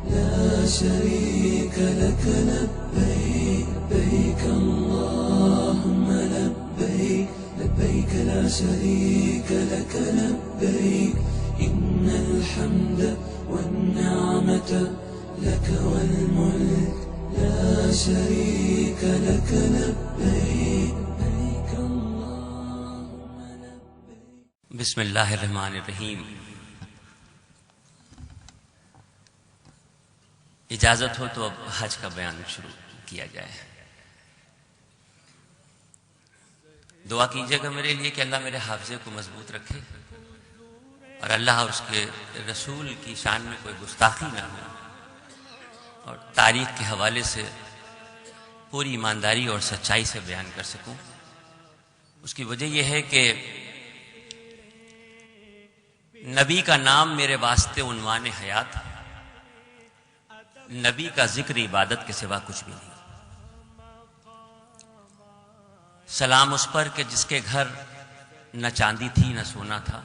لا شريك لك لبيك لبيك اللهم لبيك لبيك لا شريك لك لبيك إن الحمد والنعمة لك والملك لا شريك لك لبيك لبيك اللهم لبيك. بسم اللہ الرحمن الرحیم. اجازت ہو تو اب حج کا بیان شروع کیا جائے. دعا کیجیے گا میرے لیے کہ اللہ میرے حافظے کو مضبوط رکھے اور اللہ اور اس کے رسول کی شان میں کوئی گستاخی نہ ہو اور تاریخ کے حوالے سے پوری ایمانداری اور سچائی سے بیان کر سکوں. اس کی وجہ یہ ہے کہ نبی کا نام میرے واسطے عنوان حیات ہے. نبی کا ذکر عبادت کے سوا کچھ بھی نہیں. سلام اس پر کہ جس کے گھر نہ چاندی تھی نہ سونا تھا.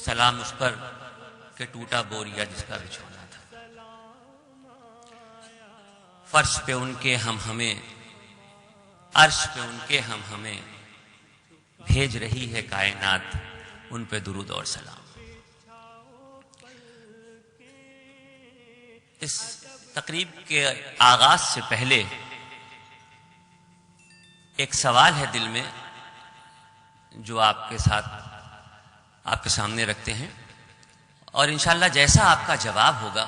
سلام اس پر کہ ٹوٹا بوریا جس کا بچھونا تھا. فرش پہ ان کے ہم ہمیں، عرش پہ ان کے ہم ہمیں، بھیج رہی ہے کائنات ان پہ درود اور سلام. اس تقریب کے آغاز سے پہلے ایک سوال ہے دل میں جو آپ کے ساتھ آپ کے سامنے رکھتے ہیں اور انشاءاللہ جیسا آپ کا جواب ہوگا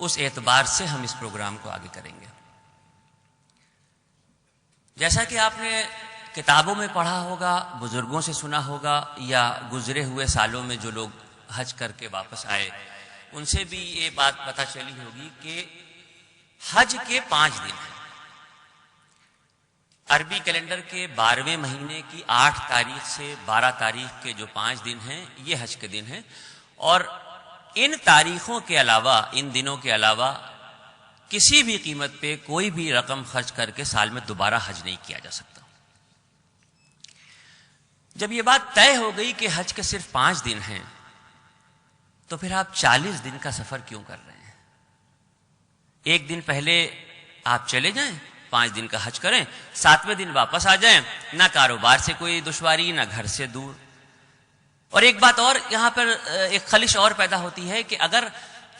اس اعتبار سے ہم اس پروگرام کو آگے کریں گے. جیسا کہ آپ نے کتابوں میں پڑھا ہوگا، بزرگوں سے سنا ہوگا یا گزرے ہوئے سالوں میں جو لوگ حج کر کے واپس آئے ان سے بھی یہ بات پتہ چلی ہوگی کہ حج کے 5 دن ہیں. عربی کیلنڈر کے 12ویں مہینے کی 8 تاریخ سے 12 تاریخ کے جو 5 دن ہیں یہ حج کے دن ہیں. اور ان تاریخوں کے علاوہ، ان دنوں کے علاوہ کسی بھی قیمت پہ کوئی بھی رقم خرچ کر کے سال میں دوبارہ حج نہیں کیا جا سکتا. جب یہ بات طے ہو گئی کہ حج کے صرف 5 دن ہیں تو پھر آپ 40 دن کا سفر کیوں کر رہے ہیں؟ ایک دن پہلے آپ چلے جائیں، 5 دن کا حج کریں، 7ویں دن واپس آ جائیں. نہ کاروبار سے کوئی دشواری، نہ گھر سے دور. اور ایک بات اور یہاں پر ایک خلش اور پیدا ہوتی ہے کہ اگر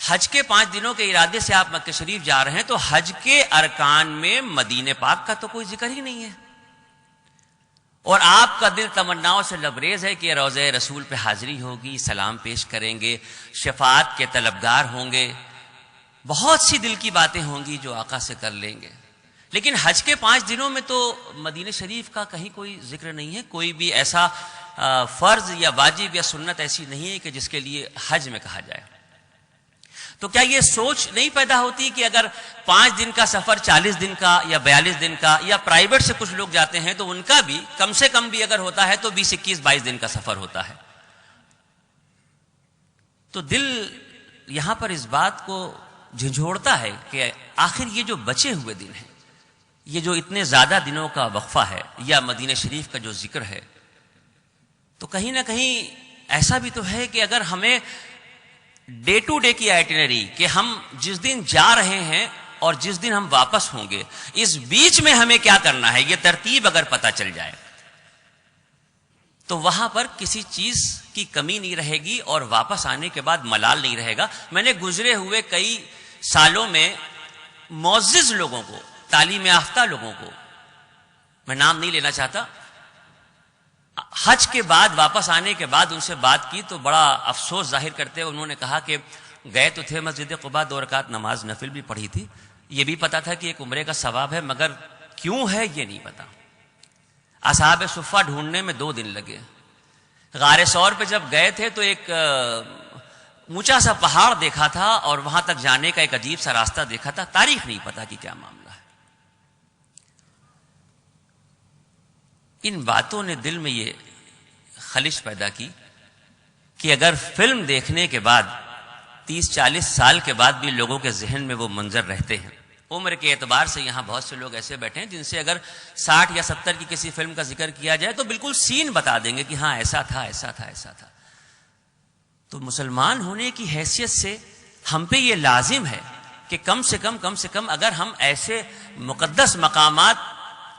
حج کے 5 دنوں کے ارادے سے آپ مکہ شریف جا رہے ہیں تو حج کے ارکان میں مدینہ پاک کا تو کوئی ذکر ہی نہیں ہے. اور آپ کا دل تمناؤں سے لبریز ہے کہ روضہ رسول پہ حاضری ہوگی، سلام پیش کریں گے، شفاعت کے طلبگار ہوں گے، بہت سی دل کی باتیں ہوں گی جو آقا سے کر لیں گے. لیکن حج کے 5 دنوں میں تو مدینہ شریف کا کہیں کوئی ذکر نہیں ہے. کوئی بھی ایسا فرض یا واجب یا سنت ایسی نہیں ہے کہ جس کے لیے حج میں کہا جائے. تو کیا یہ سوچ نہیں پیدا ہوتی کہ اگر 5 دن کا سفر 40 دن کا یا 42 دن کا یا پرائیویٹ سے کچھ لوگ جاتے ہیں تو ان کا بھی کم سے کم بھی اگر ہوتا ہے تو 20 21 22 دن کا سفر ہوتا ہے. تو دل یہاں پر اس بات کو جھنجھوڑتا ہے کہ آخر یہ جو بچے ہوئے دن ہیں، یہ جو اتنے زیادہ دنوں کا وقفہ ہے یا مدینہ شریف کا جو ذکر ہے، تو کہیں نہ کہیں ایسا بھی تو ہے کہ اگر ہمیں ڈے ٹو ڈے کی آئٹنری کہ ہم جس دن جا رہے ہیں اور جس دن ہم واپس ہوں گے اس بیچ میں ہمیں کیا کرنا ہے یہ ترتیب اگر پتہ چل جائے تو وہاں پر کسی چیز کی کمی نہیں رہے گی اور واپس آنے کے بعد ملال نہیں رہے گا. میں نے گزرے ہوئے کئی سالوں میں معزز لوگوں کو، تعلیم یافتہ لوگوں کو، میں نام نہیں لینا چاہتا، حج کے بعد واپس آنے کے بعد ان سے بات کی تو بڑا افسوس ظاہر کرتے انہوں نے کہا کہ گئے تو تھے مسجد قباء 2 رکعت نماز نفل بھی پڑھی تھی، یہ بھی پتا تھا کہ ایک عمرے کا ثواب ہے، مگر کیوں ہے یہ نہیں پتا. اصحاب صفہ ڈھونڈنے میں 2 دن لگے. غار ثور پہ جب گئے تھے تو ایک اونچا سا پہاڑ دیکھا تھا اور وہاں تک جانے کا ایک عجیب سا راستہ دیکھا تھا، تاریخ نہیں پتا کہ کیا معاملہ ہے. ان باتوں نے دل میں یہ خلش پیدا کی کہ اگر فلم دیکھنے کے بعد 30-40 سال کے بعد بھی لوگوں کے ذہن میں وہ منظر رہتے ہیں. عمر کے اعتبار سے یہاں بہت سے لوگ ایسے بیٹھے ہیں جن سے اگر 60 یا 70 کی کسی فلم کا ذکر کیا جائے تو بالکل سین بتا دیں گے کہ ہاں ایسا تھا ایسا تھا ایسا تھا. تو مسلمان ہونے کی حیثیت سے ہم پہ یہ لازم ہے کہ کم سے کم اگر ہم ایسے مقدس مقامات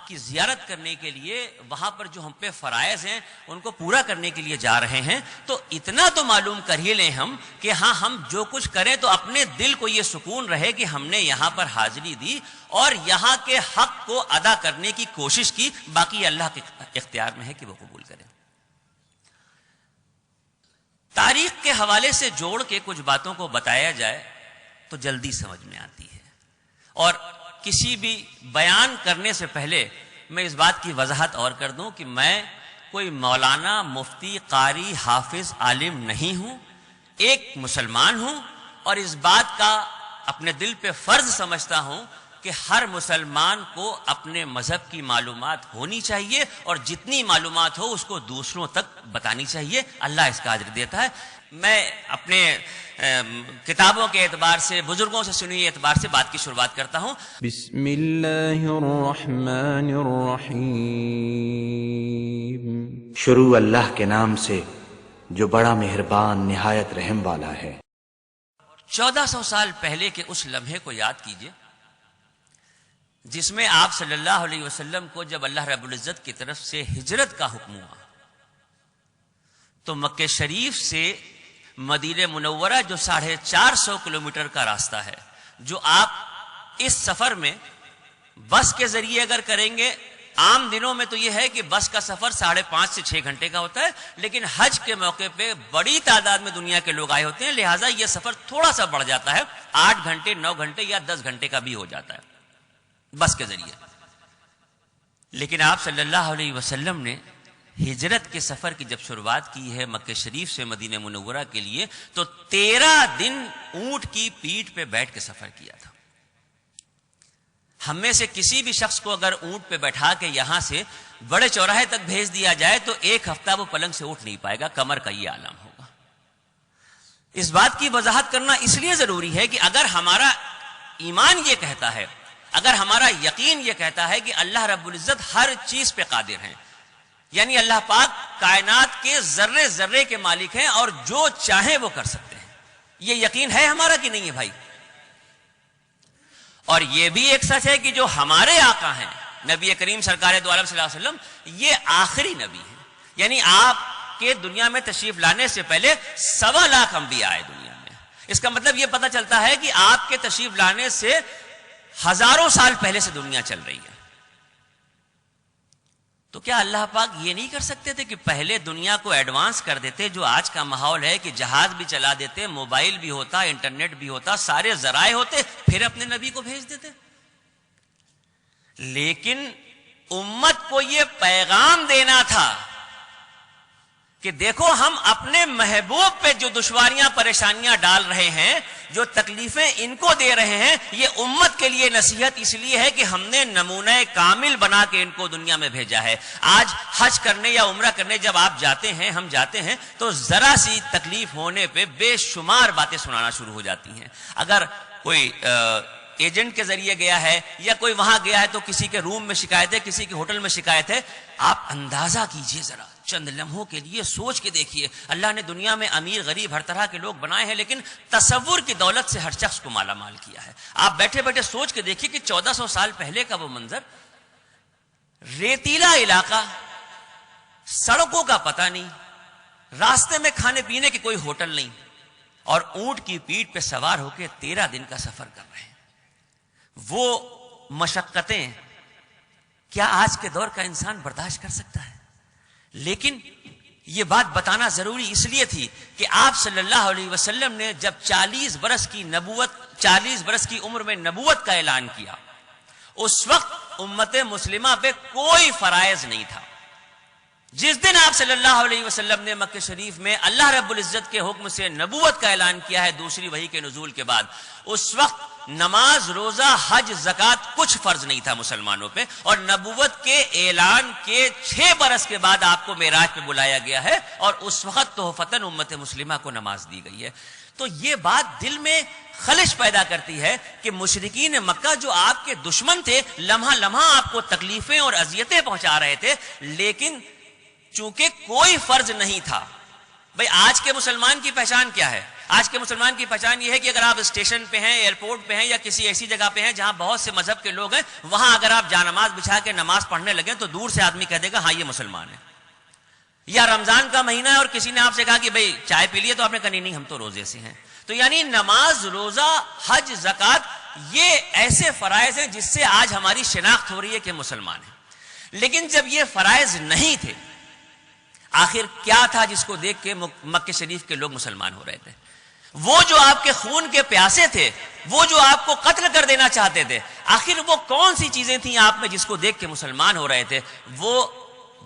کی زیارت کرنے کے لیے وہاں پر جو ہم پہ فرائض ہیں ان کو پورا کرنے کے لیے جا رہے ہیں تو اتنا تو معلوم کر ہی لیں ہم کہ ہاں ہم جو کچھ کریں تو اپنے دل کو یہ سکون رہے کہ ہم نے یہاں پر حاضری دی اور یہاں کے حق کو ادا کرنے کی کوشش کی. باقی اللہ کے اختیار میں ہے کہ وہ قبول کرے. تاریخ کے حوالے سے جوڑ کے کچھ باتوں کو بتایا جائے تو جلدی سمجھ میں آتی ہے, اور کسی بھی بیان کرنے سے پہلے میں اس بات کی وضاحت اور کر دوں کہ میں کوئی مولانا, مفتی, قاری, حافظ, عالم نہیں ہوں. ایک مسلمان ہوں اور اس بات کا اپنے دل پہ فرض سمجھتا ہوں کہ ہر مسلمان کو اپنے مذہب کی معلومات ہونی چاہیے اور جتنی معلومات ہو اس کو دوسروں تک بتانی چاہیے. اللہ اس کا اجر دیتا ہے. میں اپنے کتابوں کے اعتبار سے, بزرگوں سے سنی ہوئی اعتبار سے بات کی شروعات کرتا ہوں. بسم اللہ الرحمن الرحیم. شروع اللہ کے نام سے جو بڑا مہربان نہایت رحم والا ہے. 1400 سال پہلے کے اس لمحے کو یاد کیجئے جس میں آپ صلی اللہ علیہ وسلم کو جب اللہ رب العزت کی طرف سے ہجرت کا حکم ہوا تو مکہ شریف سے مدینہ منورہ جو 450 کلومیٹر کا راستہ ہے, جو آپ اس سفر میں بس کے ذریعے اگر کریں گے, عام دنوں میں تو یہ ہے کہ بس کا سفر 5.5 سے 6 گھنٹے کا ہوتا ہے, لیکن حج کے موقع پہ بڑی تعداد میں دنیا کے لوگ آئے ہوتے ہیں, لہٰذا یہ سفر تھوڑا سا بڑھ جاتا ہے, 8 گھنٹے 9 گھنٹے یا 10 گھنٹے کا بھی ہو جاتا ہے بس کے ذریعے. لیکن آپ صلی اللہ علیہ وسلم نے ہجرت کے سفر کی جب شروعات کی ہے مکہ شریف سے مدینہ منورہ کے لیے تو 13 دن اونٹ کی پیٹھ پہ بیٹھ کے سفر کیا تھا. ہم میں سے کسی بھی شخص کو اگر اونٹ پہ بیٹھا کے یہاں سے بڑے چوراہے تک بھیج دیا جائے تو 1 ہفتہ وہ پلنگ سے اٹھ نہیں پائے گا, کمر کا یہ عالم ہوگا. اس بات کی وضاحت کرنا اس لیے ضروری ہے کہ اگر ہمارا ایمان یہ کہتا ہے, اگر ہمارا یقین یہ کہتا ہے کہ اللہ رب العزت ہر چیز پہ قادر ہیں, یعنی اللہ پاک کائنات کے ذرے ذرے کے مالک ہیں اور جو چاہیں وہ کر سکتے ہیں, یہ یقین ہے ہمارا کہ نہیں ہے بھائی؟ اور یہ بھی ایک سچ ہے کہ جو ہمارے آقا ہیں نبی کریم سرکار دو عالم صلی اللہ علیہ وسلم, یہ آخری نبی ہیں. یعنی آپ کے دنیا میں تشریف لانے سے پہلے 1.25 لاکھ انبیاء آئے دنیا میں. اس کا مطلب یہ پتہ چلتا ہے کہ آپ کے تشریف لانے سے ہزاروں سال پہلے سے دنیا چل رہی ہے. تو کیا اللہ پاک یہ نہیں کر سکتے تھے کہ پہلے دنیا کو ایڈوانس کر دیتے, جو آج کا ماحول ہے کہ جہاز بھی چلا دیتے, موبائل بھی ہوتا, انٹرنیٹ بھی ہوتا, سارے ذرائع ہوتے, پھر اپنے نبی کو بھیج دیتے؟ لیکن امت کو یہ پیغام دینا تھا کہ دیکھو ہم اپنے محبوب پہ جو دشواریاں پریشانیاں ڈال رہے ہیں, جو تکلیفیں ان کو دے رہے ہیں, یہ امت کے لیے نصیحت اس لیے ہے کہ ہم نے نمونہ کامل بنا کے ان کو دنیا میں بھیجا ہے. آج حج کرنے یا عمرہ کرنے جب آپ جاتے ہیں, ہم جاتے ہیں, تو ذرا سی تکلیف ہونے پہ بے شمار باتیں سنانا شروع ہو جاتی ہیں. اگر کوئی ایجنٹ کے ذریعے گیا ہے یا کوئی وہاں گیا ہے تو کسی کے روم میں شکایت ہے, کسی کے ہوٹل میں شکایت ہے. آپ اندازہ کیجئے, ذرا چند لمحوں کے لیے سوچ کے دیکھیے, اللہ نے دنیا میں امیر غریب ہر طرح کے لوگ بنائے ہیں, لیکن تصور کی دولت سے ہر شخص کو مالا مال کیا ہے. آپ بیٹھے بیٹھے سوچ کے دیکھیے کہ 1400 سال پہلے کا وہ منظر, ریتیلا علاقہ, سڑکوں کا پتہ نہیں, راستے میں کھانے پینے کے کوئی ہوٹل نہیں, اور اونٹ کی پیٹھ پہ سوار ہو کے 13 دن کا سفر کر رہے ہیں. وہ مشقتیں کیا آج کے دور کا انسان برداشت کر سکتا ہے؟ لیکن یہ بات بتانا ضروری اس لیے تھی کہ آپ صلی اللہ علیہ وسلم نے جب 40 برس کی عمر میں نبوت کا اعلان کیا, اس وقت امت مسلمہ پہ کوئی فرائض نہیں تھا. جس دن آپ صلی اللہ علیہ وسلم نے مکہ شریف میں اللہ رب العزت کے حکم سے نبوت کا اعلان کیا ہے دوسری وحی کے نزول کے بعد, اس وقت نماز, روزہ, حج, زکات کچھ فرض نہیں تھا مسلمانوں پہ, اور نبوت کے اعلان کے 6 برس کے بعد آپ کو معراج پہ بلایا گیا ہے, اور اس وقت تحفتاً امت مسلمہ کو نماز دی گئی ہے. تو یہ بات دل میں خلش پیدا کرتی ہے کہ مشرکین مکہ جو آپ کے دشمن تھے, لمحہ لمحہ آپ کو تکلیفیں اور اذیتیں پہنچا رہے تھے, لیکن چونکہ کوئی فرض نہیں تھا, بھئی آج کے مسلمان کی پہچان کیا ہے؟ آج کے مسلمان کی پہچان یہ ہے کہ اگر آپ اسٹیشن پہ ہیں، ایئرپورٹ پہ ہیں، یا کسی ایسی جگہ پہ ہیں جہاں بہت سے مذہب کے لوگ ہیں، وہاں اگر آپ جانماز بچھا کے نماز پڑھنے لگیں تو دور سے آدمی کہہ دے گا ہاں یہ مسلمان ہے. یا رمضان کا مہینہ ہے اور کسی نے آپ سے کہا کہ بھئی چائے پی لیے، تو آپ نے کہا نہیں ہم تو روزے سے ہیں. تو یعنی نماز، روزہ، حج، زکوٰۃ، یہ ایسے فرائض ہیں جس سے آج ہماری شناخت ہو رہی ہے کہ مسلمان ہیں. لیکن جب یہ فرائض نہیں تھے، آخر کیا تھا جس کو دیکھ کے مکہ شریف کے لوگ مسلمان ہو رہے تھے؟ وہ جو آپ کے خون کے پیاسے تھے، وہ جو آپ کو قتل کر دینا چاہتے تھے، آخر وہ کون سی چیزیں تھیں آپ میں جس کو دیکھ کے مسلمان ہو رہے تھے؟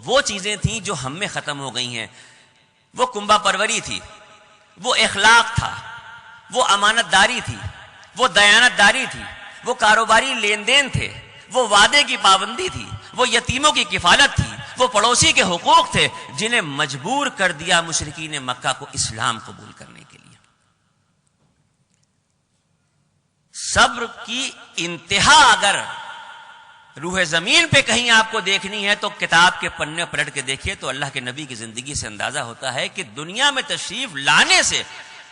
وہ چیزیں تھیں جو ہم میں ختم ہو گئی ہیں. وہ کنبہ پروری تھی، وہ اخلاق تھا، وہ امانت داری تھی، وہ دیانت داری تھی، وہ کاروباری لین دین تھے، وہ وعدے کی پابندی تھی، وہ یتیموں کی کفالت تھی، وہ پڑوسی کے حقوق تھے، جنہیں مجبور کر دیا مشرکین مکہ کو اسلام قبول کرنے کے لیے. صبر کی انتہا اگر روح زمین پہ کہیں آپ کو دیکھنی ہے تو کتاب کے پنے پلٹ کے دیکھیے تو اللہ کے نبی کی زندگی سے اندازہ ہوتا ہے کہ دنیا میں تشریف لانے سے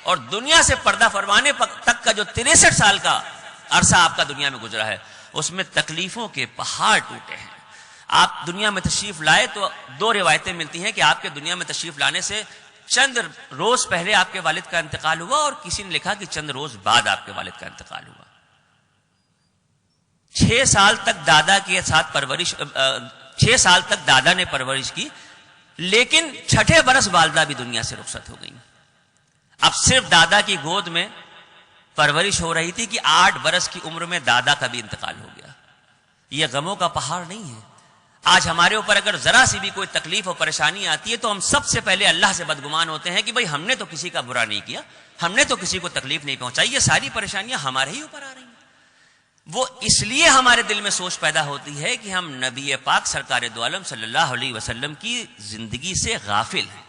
اور دنیا سے پردہ فرمانے تک کا جو 63 سال کا عرصہ آپ کا دنیا میں گزرا ہے، اس میں تکلیفوں کے پہاڑ ٹوٹے ہیں. آپ دنیا میں تشریف لائے تو 2 روایتیں ملتی ہیں کہ آپ کے دنیا میں تشریف لانے سے چند روز پہلے آپ کے والد کا انتقال ہوا، اور کسی نے لکھا کہ چند روز بعد آپ کے والد کا انتقال ہوا. 6 سال تک دادا کے ساتھ پرورش 6 سال تک دادا نے پرورش کی، لیکن 6 برس والدہ بھی دنیا سے رخصت ہو گئی. اب صرف دادا کی گود میں پرورش ہو رہی تھی کہ 8 برس کی عمر میں دادا کا بھی انتقال ہو گیا. یہ غموں کا پہاڑ نہیں ہے. آج ہمارے اوپر اگر ذرا سی بھی کوئی تکلیف اور پریشانی آتی ہے تو ہم سب سے پہلے اللہ سے بدگمان ہوتے ہیں کہ بھئی ہم نے تو کسی کا برا نہیں کیا، ہم نے تو کسی کو تکلیف نہیں پہنچائی، یہ ساری پریشانیاں ہمارے ہی اوپر آ رہی ہیں. وہ اس لیے ہمارے دل میں سوچ پیدا ہوتی ہے کہ ہم نبی پاک سرکار دو عالم صلی اللہ علیہ وسلم کی زندگی سے غافل ہیں.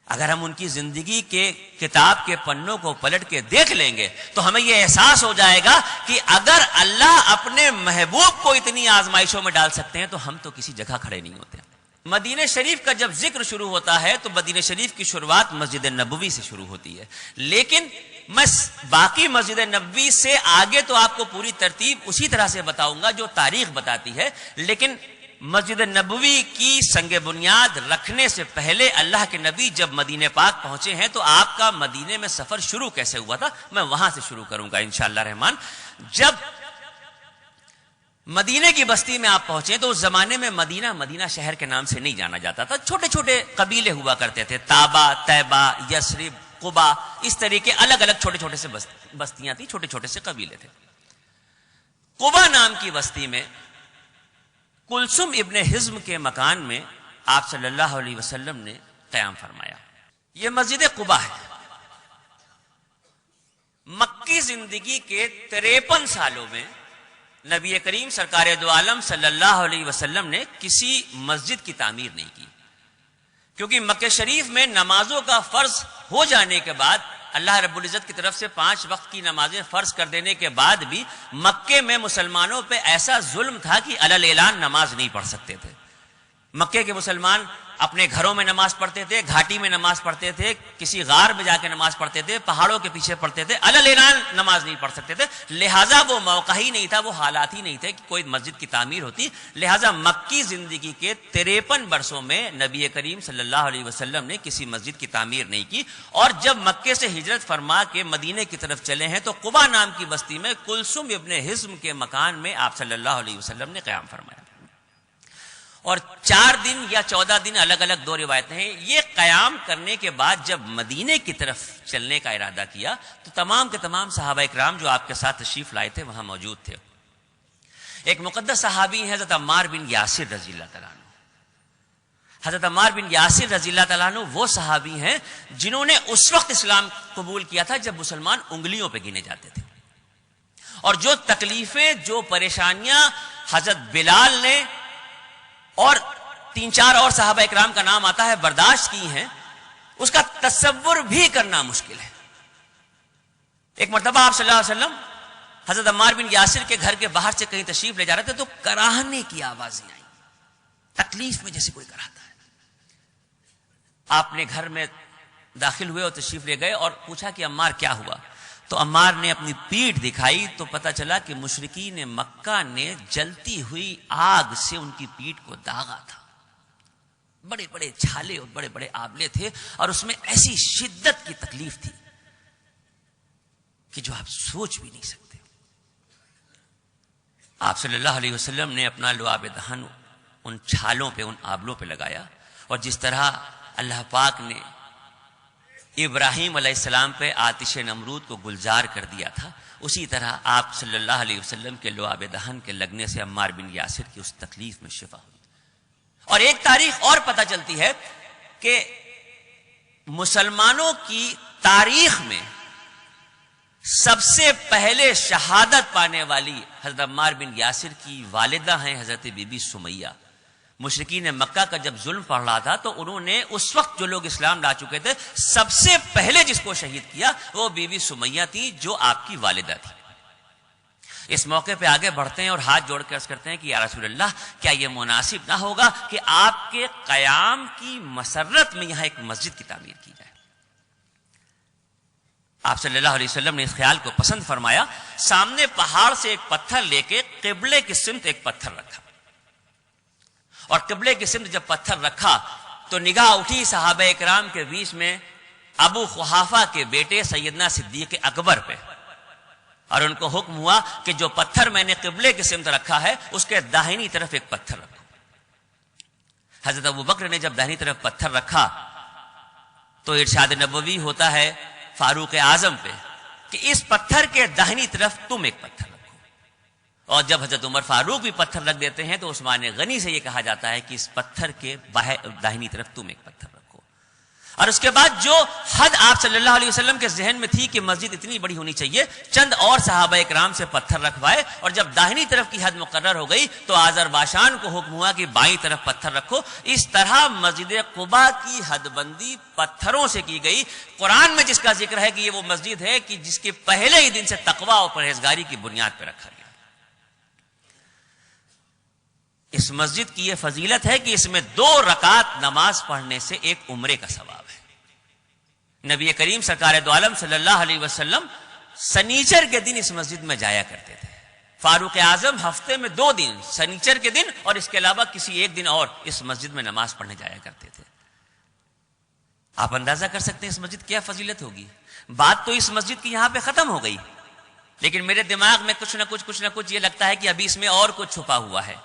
اگر ہم ان کی زندگی کے کتاب کے پنوں کو پلٹ کے دیکھ لیں گے تو ہمیں یہ احساس ہو جائے گا کہ اگر اللہ اپنے محبوب کو اتنی آزمائشوں میں ڈال سکتے ہیں تو ہم تو کسی جگہ کھڑے نہیں ہوتے. مدینہ شریف کا جب ذکر شروع ہوتا ہے تو مدینہ شریف کی شروعات مسجد نبوی سے شروع ہوتی ہے، لیکن میں باقی مسجد نبوی سے آگے تو آپ کو پوری ترتیب اسی طرح سے بتاؤں گا جو تاریخ بتاتی ہے، لیکن مسجد نبوی کی سنگ بنیاد رکھنے سے پہلے اللہ کے نبی جب مدینہ پاک پہنچے ہیں تو آپ کا مدینے میں سفر شروع کیسے ہوا تھا، میں وہاں سے شروع کروں گا انشاءاللہ رحمان. جب مدینے کی بستی میں آپ پہنچے تو اس زمانے میں مدینہ شہر کے نام سے نہیں جانا جاتا تھا. چھوٹے چھوٹے قبیلے ہوا کرتے تھے، تابا، طیبہ، یثرب، قبا، اس طریقے الگ الگ چھوٹے چھوٹے سے بستیاں تھیں، چھوٹے چھوٹے سے قبیلے تھے. قبا نام کی بستی میں کلثوم ابن حزم کے مکان میں آپ صلی اللہ علیہ وسلم نے قیام فرمایا. یہ مسجد قبا ہے. مکی زندگی کے 53 سالوں میں نبی کریم سرکار دو عالم صلی اللہ علیہ وسلم نے کسی مسجد کی تعمیر نہیں کی، کیونکہ مکہ شریف میں نمازوں کا فرض ہو جانے کے بعد اللہ رب العزت کی طرف سے 5 وقت کی نمازیں فرض کر دینے کے بعد بھی مکے میں مسلمانوں پہ ایسا ظلم تھا کہ علی اعلان نماز نہیں پڑھ سکتے تھے. مکے کے مسلمان اپنے گھروں میں نماز پڑھتے تھے، گھاٹی میں نماز پڑھتے تھے، کسی غار میں جا کے نماز پڑھتے تھے، پہاڑوں کے پیچھے پڑھتے تھے، علی اعلان نماز نہیں پڑھ سکتے تھے. لہٰذا وہ موقع ہی نہیں تھا، وہ حالات ہی نہیں تھے کہ کوئی مسجد کی تعمیر ہوتی. لہٰذا مکی زندگی کے 53 برسوں میں نبی کریم صلی اللہ علیہ وسلم نے کسی مسجد کی تعمیر نہیں کی. اور جب مکے سے ہجرت فرما کے مدینے کی طرف چلے ہیں تو قبا نام کی بستی میں کلثوم ابن حزم کے مکان میں آپ صلی اللہ علیہ وسلم نے قیام فرمایا. اور 4 دن یا 14 دن الگ الگ 2 روایتیں ہیں. یہ قیام کرنے کے بعد جب مدینے کی طرف چلنے کا ارادہ کیا تو تمام کے تمام صحابہ اکرام جو آپ کے ساتھ تشریف لائے تھے وہاں موجود تھے. ایک مقدس صحابی ہیں حضرت عمار بن یاسر رضی اللہ تعالیٰ عنہ. حضرت عمار بن یاسر رضی اللہ تعالیٰ عنہ وہ صحابی ہیں جنہوں نے اس وقت اسلام قبول کیا تھا جب مسلمان انگلیوں پہ گنے جاتے تھے. اور جو تکلیفیں، جو پریشانیاں حضرت بلال نے اور 3-4 اور صحابہ اکرام کا نام آتا ہے برداشت کی ہیں، اس کا تصور بھی کرنا مشکل ہے. ایک مرتبہ آپ صلی اللہ علیہ وسلم حضرت عمار بن یاسر کے گھر کے باہر سے کہیں تشریف لے جا رہے تھے تو کراہنے کی آوازیں آئیں، تکلیف میں جیسے کوئی کراتا ہے. آپ نے گھر میں داخل ہوئے اور تشریف لے گئے اور پوچھا کہ عمار کیا ہوا؟ تو عمار نے اپنی پیٹھ دکھائی تو پتہ چلا کہ مشرکین مکہ نے جلتی ہوئی آگ سے ان کی پیٹھ کو داغا تھا. بڑے بڑے چھالے اور بڑے بڑے آبلے تھے اور اس میں ایسی شدت کی تکلیف تھی کہ جو آپ سوچ بھی نہیں سکتے. آپ صلی اللہ علیہ وسلم نے اپنا لعاب دہن ان چھالوں پہ، ان آبلوں پہ لگایا، اور جس طرح اللہ پاک نے ابراہیم علیہ السلام پہ آتش نمرود کو گلزار کر دیا تھا، اسی طرح آپ صلی اللہ علیہ وسلم کے لعاب دہن کے لگنے سے عمار بن یاسر کی اس تکلیف میں شفا ہوئی. اور ایک تاریخ اور پتہ چلتی ہے کہ مسلمانوں کی تاریخ میں سب سے پہلے شہادت پانے والی حضرت عمار بن یاسر کی والدہ ہیں حضرت بی بی سمیہ. مشرکین مکہ کا جب ظلم پڑ رہا تھا تو انہوں نے اس وقت جو لوگ اسلام لا چکے تھے سب سے پہلے جس کو شہید کیا وہ بی بی سمیہ تھی جو آپ کی والدہ تھی. اس موقع پہ آگے بڑھتے ہیں اور ہاتھ جوڑ کے عرض کرتے ہیں کہ یا رسول اللہ، کیا یہ مناسب نہ ہوگا کہ آپ کے قیام کی مسرت میں یہاں ایک مسجد کی تعمیر کی جائے؟ آپ صلی اللہ علیہ وسلم نے اس خیال کو پسند فرمایا. سامنے پہاڑ سے ایک پتھر لے کے قبلے کی سمت ایک پتھر رکھا، اور قبلے کی سمت جب پتھر رکھا تو نگاہ اٹھی صحابہ اکرام کے بیچ میں ابو قحافہ کے بیٹے سیدنا صدیق اکبر پہ، اور ان کو حکم ہوا کہ جو پتھر میں نے قبلے کی سمت رکھا ہے اس کے داہنی طرف ایک پتھر رکھو. حضرت ابو بکر نے جب داہنی طرف پتھر رکھا تو ارشاد نبوی ہوتا ہے فاروق اعظم پہ کہ اس پتھر کے داہنی طرف تم ایک پتھر رکھو. اور جب حضرت عمر فاروق بھی پتھر رکھ دیتے ہیں تو عثمان غنی سے یہ کہا جاتا ہے کہ اس پتھر کے داہنی طرف تم ایک پتھر رکھو. اور اس کے بعد جو حد آپ صلی اللہ علیہ وسلم کے ذہن میں تھی کہ مسجد اتنی بڑی ہونی چاہیے، چند اور صحابہ اکرام سے پتھر رکھوائے، اور جب داہنی طرف کی حد مقرر ہو گئی تو آذربائیجان کو حکم ہوا کہ بائیں طرف پتھر رکھو. اس طرح مسجد قباء کی حد بندی پتھروں سے کی گئی. قرآن میں جس کا ذکر ہے کہ یہ وہ مسجد ہے کہ جس کے پہلے ہی دن سے تقویٰ اور پرہیزگاری کی بنیاد پہ رکھا گیا. اس مسجد کی یہ فضیلت ہے کہ اس میں 2 رکعت نماز پڑھنے سے ایک عمرے کا ثواب ہے. نبی کریم سرکار دو عالم صلی اللہ علیہ وسلم سنیچر کے دن اس مسجد میں جایا کرتے تھے. فاروق اعظم ہفتے میں 2 دن، سنیچر کے دن اور اس کے علاوہ کسی ایک دن اور، اس مسجد میں نماز پڑھنے جایا کرتے تھے. آپ اندازہ کر سکتے ہیں اس مسجد کیا فضیلت ہوگی. بات تو اس مسجد کی یہاں پہ ختم ہو گئی، لیکن میرے دماغ میں کچھ نہ کچھ یہ لگتا ہے کہ ابھی اس میں اور کچھ چھپا ہوا ہے.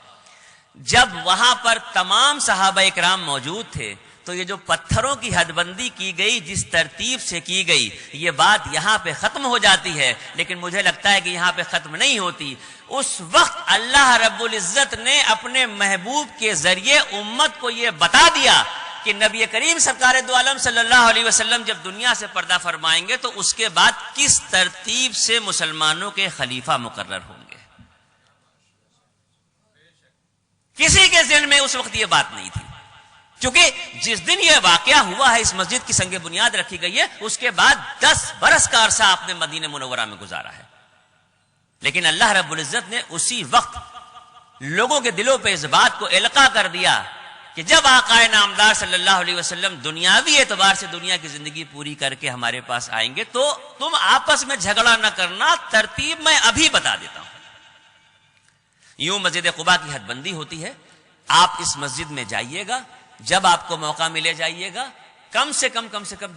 جب وہاں پر تمام صحابہ اکرام موجود تھے تو یہ جو پتھروں کی حد بندی کی گئی، جس ترتیب سے کی گئی، یہ بات یہاں پہ ختم ہو جاتی ہے، لیکن مجھے لگتا ہے کہ یہاں پہ ختم نہیں ہوتی. اس وقت اللہ رب العزت نے اپنے محبوب کے ذریعے امت کو یہ بتا دیا کہ نبی کریم سرکار دو عالم صلی اللہ علیہ وسلم جب دنیا سے پردہ فرمائیں گے تو اس کے بعد کس ترتیب سے مسلمانوں کے خلیفہ مقرر ہوں گے. کسی کے ذہن میں اس وقت یہ بات نہیں تھی، کیونکہ جس دن یہ واقعہ ہوا ہے اس مسجد کی سنگ بنیاد رکھی گئی ہے، اس کے بعد 10 برس کا عرصہ آپ نے مدینہ منورہ میں گزارا ہے. لیکن اللہ رب العزت نے اسی وقت لوگوں کے دلوں پہ اس بات کو القا کر دیا کہ جب آقا نامدار صلی اللہ علیہ وسلم دنیاوی اعتبار سے دنیا کی زندگی پوری کر کے ہمارے پاس آئیں گے تو تم آپس میں جھگڑا نہ کرنا، ترتیب میں ابھی بتا دیتا ہوں. یوں مسجد قباء کی حد بندی ہوتی ہے. آپ اس مسجد میں جائیے گا، جب آپ کو موقع ملے جائیے گا، کم سے کم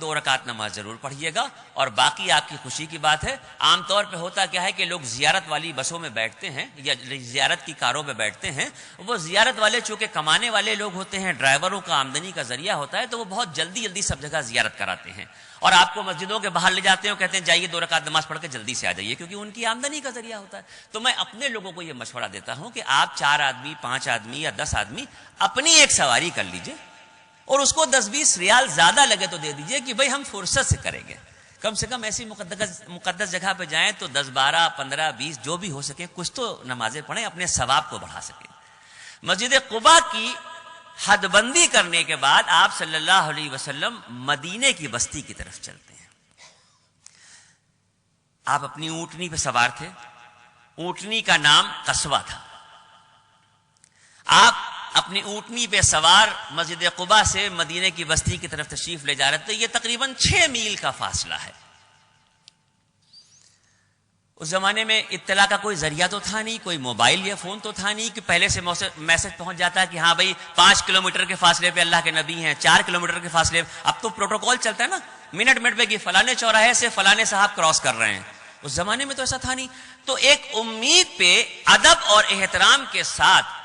2 رکعت نماز ضرور پڑھیے گا. اور باقی آپ کی خوشی کی بات ہے، عام طور پہ ہوتا کیا ہے کہ لوگ زیارت والی بسوں میں بیٹھتے ہیں یا زیارت کی کاروں میں بیٹھتے ہیں. وہ زیارت والے چونکہ کمانے والے لوگ ہوتے ہیں، ڈرائیوروں کا آمدنی کا ذریعہ ہوتا ہے، تو وہ بہت جلدی سب جگہ زیارت کراتے ہیں اور آپ کو مسجدوں کے باہر لے جاتے ہیں، کہتے ہیں جائیے 2 رکعت نماز پڑھ کے جلدی سے آ جائیے، کیونکہ ان کی آمدنی کا ذریعہ ہوتا ہے. تو میں اپنے لوگوں کو یہ مشورہ دیتا ہوں کہ آپ 4 آدمی 5 آدمی یا 10 آدمی اپنی ایک سواری کر لیجئے اور اس کو 10-20 ریال زیادہ لگے تو دے دیجئے کہ بھئی ہم فرصت سے کریں گے. کم سے کم ایسی مقدس جگہ پہ جائیں تو 10 12 15 20 جو بھی ہو سکے کچھ تو نمازیں پڑھیں، اپنے ثواب کو بڑھا سکیں. مسجد قباء کی حد بندی کرنے کے بعد آپ صلی اللہ علیہ وسلم مدینے کی بستی کی طرف چلتے ہیں. آپ اپنی اونٹنی پہ سوار تھے، اونٹنی کا نام قصوہ تھا. آپ اپنی اونٹنی پہ سوار مسجد قباء سے مدینے کی بستی کی طرف تشریف لے جا رہے تھے. یہ تقریباً 6 میل کا فاصلہ ہے. اس زمانے میں اطلاع کا کوئی ذریعہ تو تھا نہیں, کوئی موبائل یا فون تو تھا نہیں کہ پہلے سے میسج پہنچ جاتا ہے کہ ہاں بھائی 5 کلومیٹر کے فاصلے پہ اللہ کے نبی ہیں, 4 کلومیٹر کے فاصلے. اب تو پروٹوکول چلتا ہے نا, منٹ پہ کہ فلانے چوراہے سے فلانے صاحب کراس کر رہے ہیں. اس زمانے میں تو ایسا تھا نہیں. تو ایک امید پہ ادب اور احترام کے ساتھ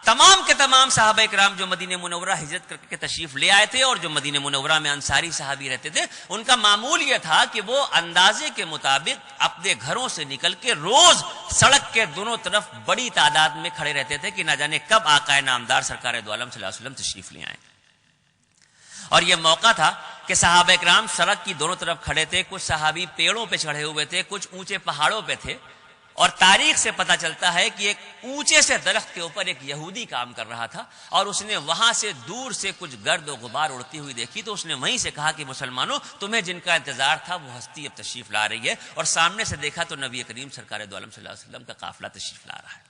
تمام کے تمام صحابہ کرام جو مدینہ منورہ ہجرت کر کے تشریف لے آئے تھے اور جو مدینہ منورہ میں انصاری صحابی رہتے تھے, ان کا معمول یہ تھا کہ وہ اندازے کے مطابق اپنے گھروں سے نکل کے روز سڑک کے دونوں طرف بڑی تعداد میں کھڑے رہتے تھے کہ نہ جانے کب آقا نامدار سرکار دو عالم صلی اللہ علیہ وسلم تشریف لے آئیں. اور یہ موقع تھا کہ صحابہ کرام سڑک کی دونوں طرف کھڑے تھے. کچھ صحابی پیڑوں پہ چڑھے ہوئے تھے, کچھ اونچے پہاڑوں پہ تھے. اور تاریخ سے پتہ چلتا ہے کہ ایک اونچے سے درخت کے اوپر ایک یہودی کام کر رہا تھا اور اس نے وہاں سے دور سے کچھ گرد و غبار اڑتی ہوئی دیکھی تو اس نے وہیں سے کہا کہ مسلمانوں, تمہیں جن کا انتظار تھا وہ ہستی اب تشریف لا رہی ہے. اور سامنے سے دیکھا تو نبی کریم سرکار دو عالم صلی اللہ علیہ وسلم کا قافلہ تشریف لا رہا ہے.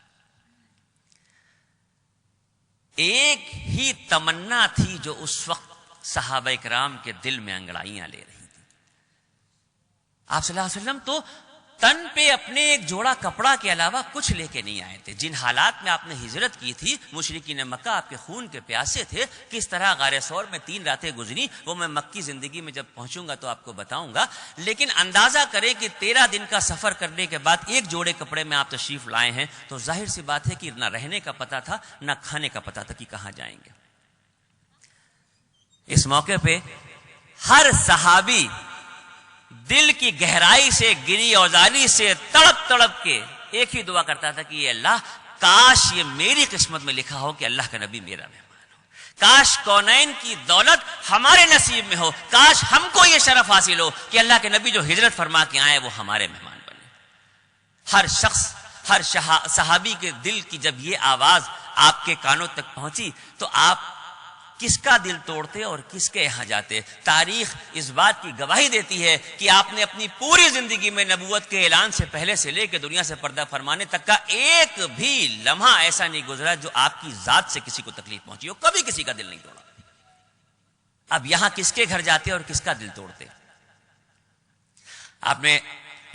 ایک ہی تمنا تھی جو اس وقت صحابہ کرام کے دل میں انگڑائیاں لے رہی تھی. آپ صلی اللہ علیہ وسلم تو تن پہ اپنے ایک جوڑا کپڑا کے علاوہ کچھ لے کے نہیں آئے تھے. جن حالات میں آپ نے ہجرت کی تھی, مشرکین مکہ آپ کے خون کے پیاسے تھے. کس طرح غار ثور میں 3 راتیں گزری وہ میں مکی زندگی میں جب پہنچوں گا تو آپ کو بتاؤں گا. لیکن اندازہ کریں کہ 13 دن کا سفر کرنے کے بعد ایک جوڑے کپڑے میں آپ تشریف لائے ہیں تو ظاہر سی بات ہے کہ نہ رہنے کا پتہ تھا نہ کھانے کا پتہ تھا کہ کہاں جائیں گے. اس موقع پہ ہر صحابی دل کی گہرائی سے, گری اوزاری سے تڑپ تڑپ کے ایک ہی دعا کرتا تھا کہ یہ اللہ, کاش یہ میری قسمت میں لکھا ہو کہ اللہ کا نبی میرا مہمان ہو. کاش کونین کی دولت ہمارے نصیب میں ہو. کاش ہم کو یہ شرف حاصل ہو کہ اللہ کے نبی جو ہجرت فرما کے آئے وہ ہمارے مہمان بنے. ہر شخص, ہر صحابی کے دل کی جب یہ آواز آپ کے کانوں تک پہنچی تو آپ کس کا دل توڑتے اور کس کے یہاں جاتے. تاریخ اس بات کی گواہی دیتی ہے کہ آپ نے اپنی پوری زندگی میں نبوت کے اعلان سے پہلے سے لے کے دنیا سے پردہ فرمانے تک کا ایک بھی لمحہ ایسا نہیں گزرا جو آپ کی ذات سے کسی کو تکلیف پہنچی ہو. کبھی کسی کا دل نہیں توڑا. اب یہاں کس کے گھر جاتے اور کس کا دل توڑتے. آپ نے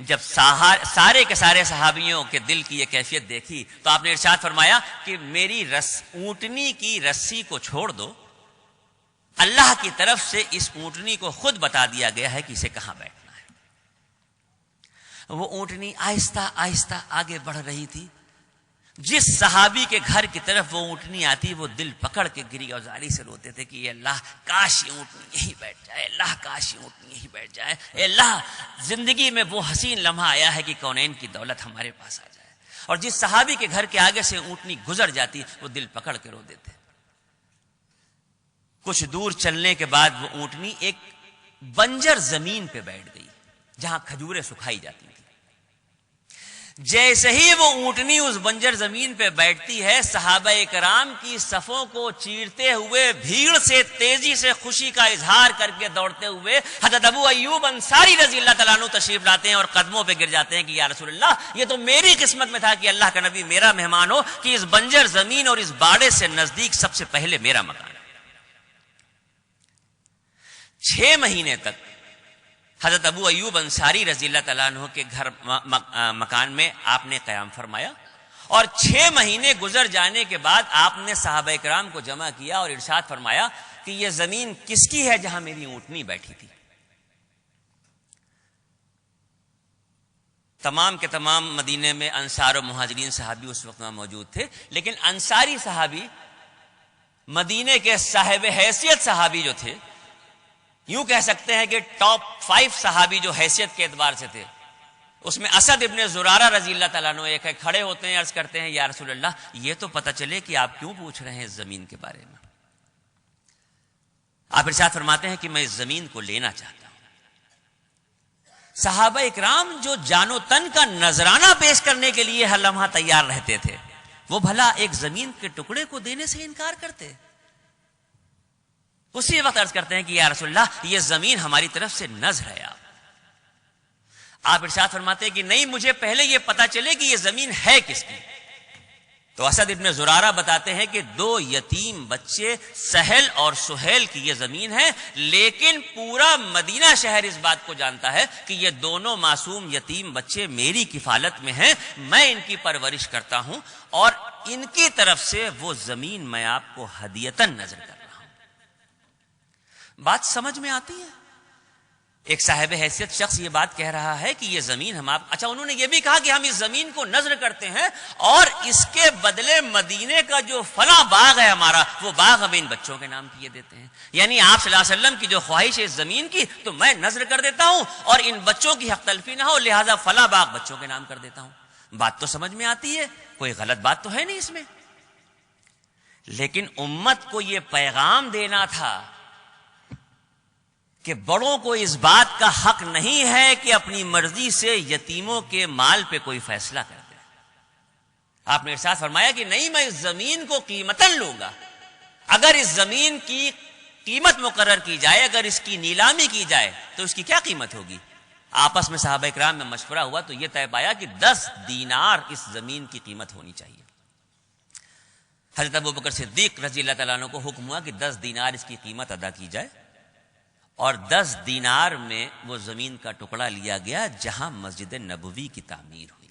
جب سارے کے سارے صحابیوں کے دل کی یہ کیفیت دیکھی تو آپ نے ارشاد فرمایا کہ میری اونٹنی کی رسی کو چھوڑ دو, اللہ کی طرف سے اس اونٹنی کو خود بتا دیا گیا ہے کہ اسے کہاں بیٹھنا ہے. وہ اونٹنی آہستہ آہستہ آگے بڑھ رہی تھی. جس صحابی کے گھر کی طرف وہ اونٹنی آتی وہ دل پکڑ کے گری اوزاری سے روتے تھے کہ اے اللہ کاش یہ اونٹنی یہی بیٹھ جائے, اللہ کاش یہ اونٹنی یہی بیٹھ جائے, اے اللہ زندگی میں وہ حسین لمحہ آیا ہے کہ کونین کی دولت ہمارے پاس آ جائے. اور جس صحابی کے گھر کے آگے سے اونٹنی گزر جاتی وہ دل پکڑ کے رو دیتے. کچھ دور چلنے کے بعد وہ اونٹنی ایک بنجر زمین پہ بیٹھ گئی جہاں کھجوریں سکھائی جاتی تھی. جیسے ہی وہ اونٹنی اس بنجر زمین پہ بیٹھتی ہے, صحابہ کرام کی صفوں کو چیرتے ہوئے بھیڑ سے تیزی سے خوشی کا اظہار کر کے دوڑتے ہوئے حضرت ابو ایوب انصاری رضی اللہ تعالیٰ عنہ تشریف لاتے ہیں اور قدموں پہ گر جاتے ہیں کہ یا رسول اللہ, یہ تو میری قسمت میں تھا کہ اللہ کا نبی میرا مہمان ہو, کہ اس بنجر زمین اور اس باڑے سے نزدیک سب سے پہلے میرا مکان. 6 مہینے تک حضرت ابو ایوب انصاری رضی اللہ تعالیٰ عنہ کے گھر مکان میں آپ نے قیام فرمایا. اور 6 مہینے گزر جانے کے بعد آپ نے صحابہ کرام کو جمع کیا اور ارشاد فرمایا کہ یہ زمین کس کی ہے جہاں میری اونٹنی بیٹھی تھی. تمام کے تمام مدینے میں انصار و مہاجرین صحابی اس وقت موجود تھے, لیکن انصاری صحابی مدینے کے صاحب حیثیت صحابی جو تھے, یوں کہہ سکتے ہیں کہ ٹاپ 5 صحابی جو حیثیت کے اعتبار سے تھے, اس میں اسد ابن زرارہ رضی اللہ تعالیٰ عنہ ایک ہے. کھڑے ہوتے ہیں, عرض کرتے ہیں یا رسول اللہ یہ تو پتہ چلے کہ آپ کیوں پوچھ رہے ہیں اس زمین کے بارے میں. آپ ارشاد فرماتے ہیں کہ میں اس زمین کو لینا چاہتا ہوں. صحابہ اکرام جو جان و تن کا نذرانہ پیش کرنے کے لیے ہر لمحہ تیار رہتے تھے, وہ بھلا ایک زمین کے ٹکڑے کو دینے سے انکار کرتے. اسی وقت عرض کرتے ہیں کہ یا رسول اللہ یہ زمین ہماری طرف سے نذر ہے. آپ ارشاد فرماتے ہیں کہ نہیں, مجھے پہلے یہ پتا چلے کہ یہ زمین ہے کس کی. تو اسد ابن زرارہ بتاتے ہیں کہ 2 یتیم بچے سہل اور سہیل کی یہ زمین ہے، لیکن پورا مدینہ شہر اس بات کو جانتا ہے کہ یہ دونوں معصوم یتیم بچے میری کفالت میں ہیں، میں ان کی پرورش کرتا ہوں اور ان کی طرف سے وہ زمین میں آپ کو ہدیتاً نذر کر رہا ہوں۔ بات سمجھ میں آتی ہے؟ ایک صاحب حیثیت شخص یہ بات کہہ رہا ہے کہ یہ زمین ہم آپ، اچھا انہوں نے یہ بھی کہا کہ ہم اس زمین کو نذر کرتے ہیں اور اس کے بدلے مدینے کا جو فلاں باغ ہے ہمارا، وہ باغ ہم ان بچوں کے نام کیے دیتے ہیں۔ یعنی آپ صلی اللہ علیہ وسلم کی جو خواہش ہے اس زمین کی، تو میں نذر کر دیتا ہوں اور ان بچوں کی حق تلفی نہ ہو، لہذا فلاں باغ بچوں کے نام کر دیتا ہوں۔ بات تو سمجھ میں آتی ہے، کوئی غلط بات تو ہے نہیں اس میں، لیکن امت کو یہ پیغام دینا تھا کہ بڑوں کو اس بات کا حق نہیں ہے کہ اپنی مرضی سے یتیموں کے مال پہ کوئی فیصلہ کر دے۔ آپ نے ارشاد فرمایا کہ نہیں، میں اس زمین کو قیمتاً لوں گا۔ اگر اس زمین کی قیمت مقرر کی جائے، اگر اس کی نیلامی کی جائے تو اس کی کیا قیمت ہوگی؟ آپس میں صحابہ کرام میں مشورہ ہوا تو یہ طے پایا کہ 10 دینار اس زمین کی قیمت ہونی چاہیے۔ حضرت ابوبکر صدیق رضی اللہ تعالیٰ عنہ کو حکم ہوا کہ 10 دینار اس کی قیمت ادا کی جائے، اور 10 دینار میں وہ زمین کا ٹکڑا لیا گیا جہاں مسجد نبوی کی تعمیر ہوئی۔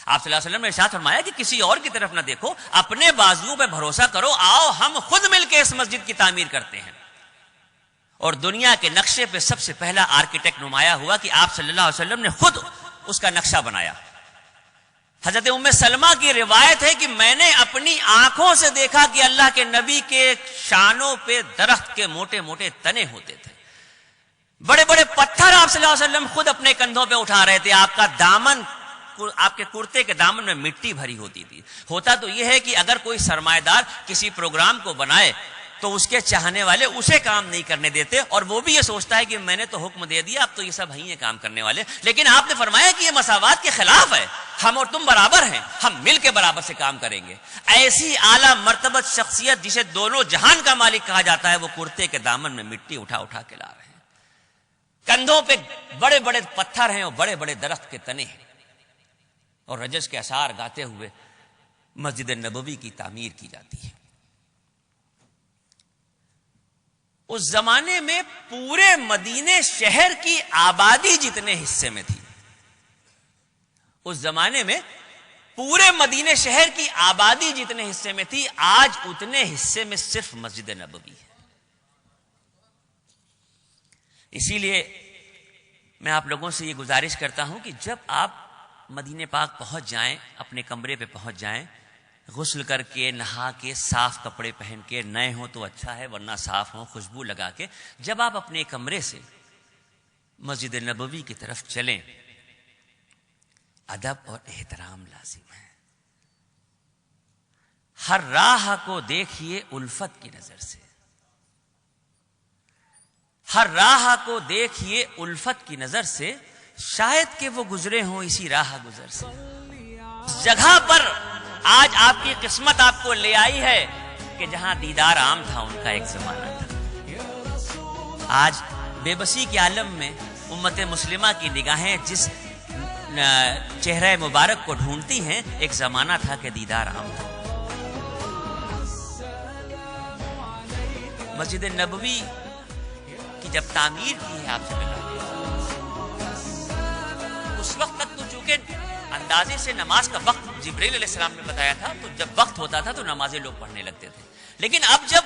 آپ صلی اللہ علیہ وسلم نے ارشاد فرمایا کہ کسی اور کی طرف نہ دیکھو، اپنے بازوؤں پہ بھروسہ کرو، آؤ ہم خود مل کے اس مسجد کی تعمیر کرتے ہیں۔ اور دنیا کے نقشے پہ سب سے پہلا آرکیٹیکٹ نمایاں ہوا کہ آپ صلی اللہ علیہ وسلم نے خود اس کا نقشہ بنایا۔ حضرت ام سلمہ کی روایت ہے کہ میں نے اپنی آنکھوں سے دیکھا کہ اللہ کے نبی کے شانوں پہ درخت کے موٹے موٹے تنے ہوتے تھے، بڑے بڑے پتھر آپ صلی اللہ علیہ وسلم خود اپنے کندھوں پہ اٹھا رہے تھے، آپ کا دامن، آپ کے کرتے کے دامن میں مٹی بھری ہوتی تھی۔ ہوتا تو یہ ہے کہ اگر کوئی سرمایہ دار کسی پروگرام کو بنائے تو اس کے چاہنے والے اسے کام نہیں کرنے دیتے، اور وہ بھی یہ سوچتا ہے کہ میں نے تو حکم دے دیا، اب تو یہ سب ہیں کام کرنے والے۔ لیکن آپ نے فرمایا کہ یہ مساوات کے خلاف ہے، ہم اور تم برابر ہیں، ہم مل کے برابر سے کام کریں گے۔ ایسی اعلیٰ مرتبہ شخصیت جسے دونوں جہان کا مالک کہا جاتا ہے، وہ کرتے کے دامن میں مٹی اٹھا اٹھا کے لا رہے ہیں، کندھوں پہ بڑے بڑے پتھر ہیں اور بڑے بڑے درخت کے تنے ہیں، اور رجز کے اشعار گاتے ہوئے مسجد نبوی کی تعمیر کی جاتی ہے۔ اس زمانے میں پورے مدینے شہر کی آبادی جتنے حصے میں تھی، اس زمانے میں پورے مدینے شہر کی آبادی جتنے حصے میں تھی، آج اتنے حصے میں صرف مسجد نبوی ہے۔ اسی لیے میں آپ لوگوں سے یہ گزارش کرتا ہوں کہ جب آپ مدینے پاک پہنچ جائیں، اپنے کمرے پہ پہنچ جائیں، غسل کر کے، نہا کے، صاف کپڑے پہن کے، نئے ہوں تو اچھا ہے ورنہ صاف ہوں، خوشبو لگا کے جب آپ اپنے کمرے سے مسجد نبوی کی طرف چلیں، ادب اور احترام لازم ہے۔ ہر راہ کو دیکھیے الفت کی نظر سے، ہر راہ کو دیکھیے الفت کی نظر سے، شاید کہ وہ گزرے ہوں اسی راہ گزر سے۔ اس جگہ پر آج آپ کی قسمت آپ کو لے آئی ہے کہ جہاں دیدار عام تھا ان کا ایک زمانہ تھا۔ آج بے بسی کے عالم میں امت مسلمہ کی نگاہیں جس چہرہ مبارک کو ڈھونڈتی ہیں، ایک زمانہ تھا کہ دیدار عام تھا۔ مسجد نبوی کی جب تعمیر کی ہے آپ سے پہلے، اس وقت تک تو چونکہ اندازے سے نماز کا وقت جبریل علیہ السلام نے بتایا تھا، تو جب وقت ہوتا تھا تو نمازیں لوگ پڑھنے لگتے تھے۔ لیکن اب جب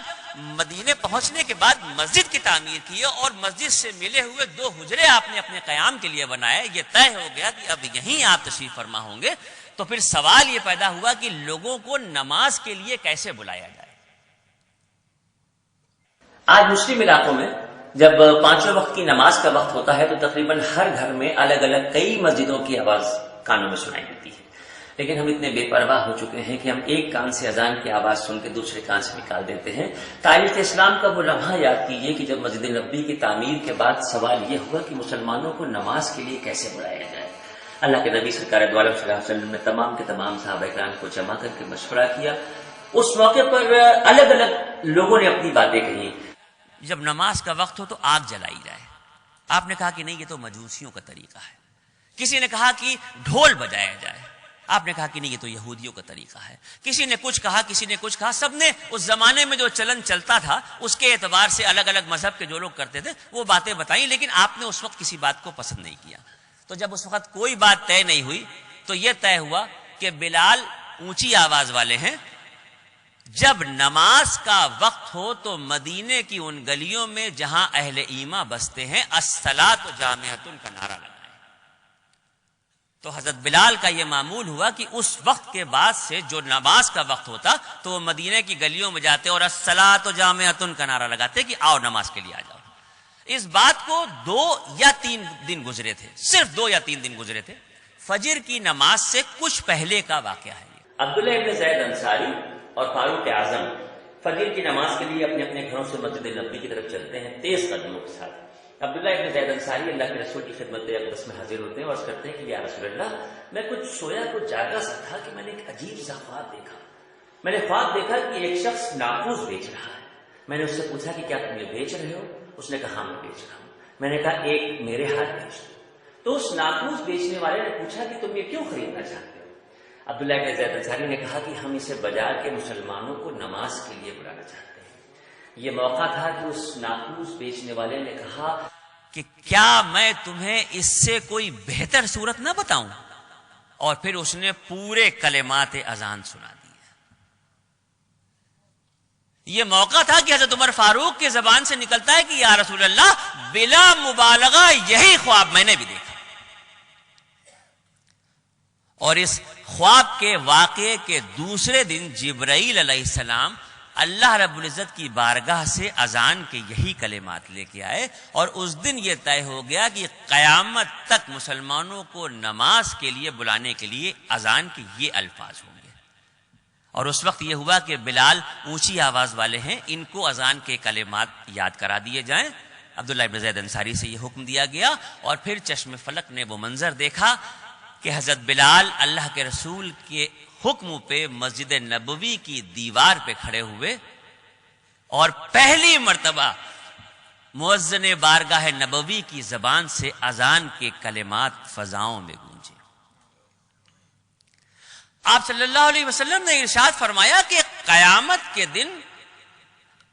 مدینے پہنچنے کے بعد مسجد کی تعمیر کی اور مسجد سے ملے ہوئے 2 حجرے آپ نے اپنے قیام کے لیے بنائے، یہ طے ہو گیا کہ اب یہیں آپ تشریف فرما ہوں گے، تو پھر سوال یہ پیدا ہوا کہ لوگوں کو نماز کے لیے کیسے بلایا جائے۔ آج مسلم علاقوں میں جب 5 وقت کی نماز کا وقت ہوتا ہے تو تقریباً ہر گھر میں الگ الگ کئی مسجدوں کی آواز کانوں میں سنائی دیتی ہے، لیکن ہم اتنے بے پرواہ ہو چکے ہیں کہ ہم ایک کان سے اذان کی آواز سن کے دوسرے کان سے نکال دیتے ہیں۔ تاریخ اسلام کا وہ لمحہ یاد کیجیے کہ جب مسجد نبوی کی تعمیر کے بعد سوال یہ ہوا کہ مسلمانوں کو نماز کے لیے کیسے بلایا جائے۔ اللہ کے نبی سرکار دو عالم صلی اللہ علیہ وسلم نے تمام کے تمام صحابہ کرام کو جمع کر کے مشورہ کیا۔ اس موقع پر الگ الگ لوگوں نے اپنی باتیں کہی۔ جب نماز کا وقت ہو تو آگ جلائی جائے، آپ نے کہا کہ نہیں، یہ تو مجوسیوں کا طریقہ ہے۔ کسی نے کہا کہ ڈھول بجایا جائے، آپ نے کہا کہ نہیں یہ تو یہودیوں کا طریقہ ہے. کسی نے کچھ کہا, کسی نے کچھ کہا, سب نے اس زمانے میں جو چلن چلتا تھا اس کے اعتبار سے الگ الگ مذہب کے جو لوگ کرتے تھے وہ باتیں بتائیں, لیکن آپ نے اس وقت کسی بات کو پسند نہیں کیا. تو جب اس وقت کوئی بات طے نہیں ہوئی تو یہ طے ہوا کہ بلال اونچی آواز والے ہیں, جب نماز کا وقت ہو تو مدینے کی ان گلیوں میں جہاں اہل ایمان بستے ہیں الصلاۃ جامعۃ کا نعرہ لگائیں. تو حضرت بلال کا یہ معمول ہوا کہ اس وقت کے بعد سے جو نماز کا وقت ہوتا تو وہ مدینے کی گلیوں میں جاتے اور الصلاۃ جامعۃ کا نعرہ لگاتے کہ آؤ نماز کے لیے آ جاؤ. اس بات کو 2 یا 3 دن گزرے تھے, صرف 2 یا 3 دن گزرے تھے. فجر کی نماز سے کچھ پہلے کا واقعہ ہے. عبداللہ ابن زید انصاری اور فاروق اعظم فجر کی نماز کے لیے اپنے اپنے گھروں سے مسجد نبوی کی طرف چلتے ہیں تیز قدموں کے ساتھ. عبداللہ ابن زید انصاری اللہ کے رسول کی خدمت اقدس میں حاضر ہوتے ہیں اور کرتے ہیں کہ یا رسول اللہ, میں کچھ سویا کچھ جاگا سا تھا کہ میں نے ایک عجیب سا خواب دیکھا. میں نے خواب دیکھا کہ ایک شخص ناقوس بیچ رہا ہے. میں نے اس سے پوچھا کہ کیا تم یہ بیچ رہے ہو؟ اس نے کہا میں بیچ رہا ہوں. میں نے کہا ایک میرے ہاتھ بیچ دو. تو اس ناقوس بیچنے والے نے پوچھا کہ تم یہ کیوں خریدنا چاہتے ہو؟ عبداللہ ابن زید انصاری نے کہا کہ ہم اسے بازار کے مسلمانوں کو نماز کے لیے بلانا چاہتے ہیں. یہ موقع تھا کہ اس ناقوس بیچنے والے نے کہا کہ کیا میں تمہیں اس سے کوئی بہتر صورت نہ بتاؤں؟ اور پھر اس نے پورے کلمات اذان سنا دی. یہ موقع تھا کہ حضرت عمر فاروق کی زبان سے نکلتا ہے کہ یا رسول اللہ بلا مبالغہ یہی خواب میں نے بھی دیکھا. اور اس خواب کے واقعے کے دوسرے دن جبرائیل علیہ السلام اللہ رب العزت کی بارگاہ سے اذان کے یہی کلمات لے کے آئے, اور اس دن یہ طے ہو گیا کہ قیامت تک مسلمانوں کو نماز کے لیے بلانے کے لیے اذان کے یہ الفاظ ہوں گے. اور اس وقت یہ ہوا کہ بلال اونچی آواز والے ہیں, ان کو اذان کے کلمات یاد کرا دیے جائیں. عبداللہ ابن زید انصاری سے یہ حکم دیا گیا, اور پھر چشم فلک نے وہ منظر دیکھا کہ حضرت بلال اللہ کے رسول کے حکم پہ مسجد نبوی کی دیوار پہ کھڑے ہوئے, اور پہلی مرتبہ مؤذن بارگاہ نبوی کی زبان سے اذان کے کلمات فضاؤں میں گونجے. آپ صلی اللہ علیہ وسلم نے ارشاد فرمایا کہ قیامت کے دن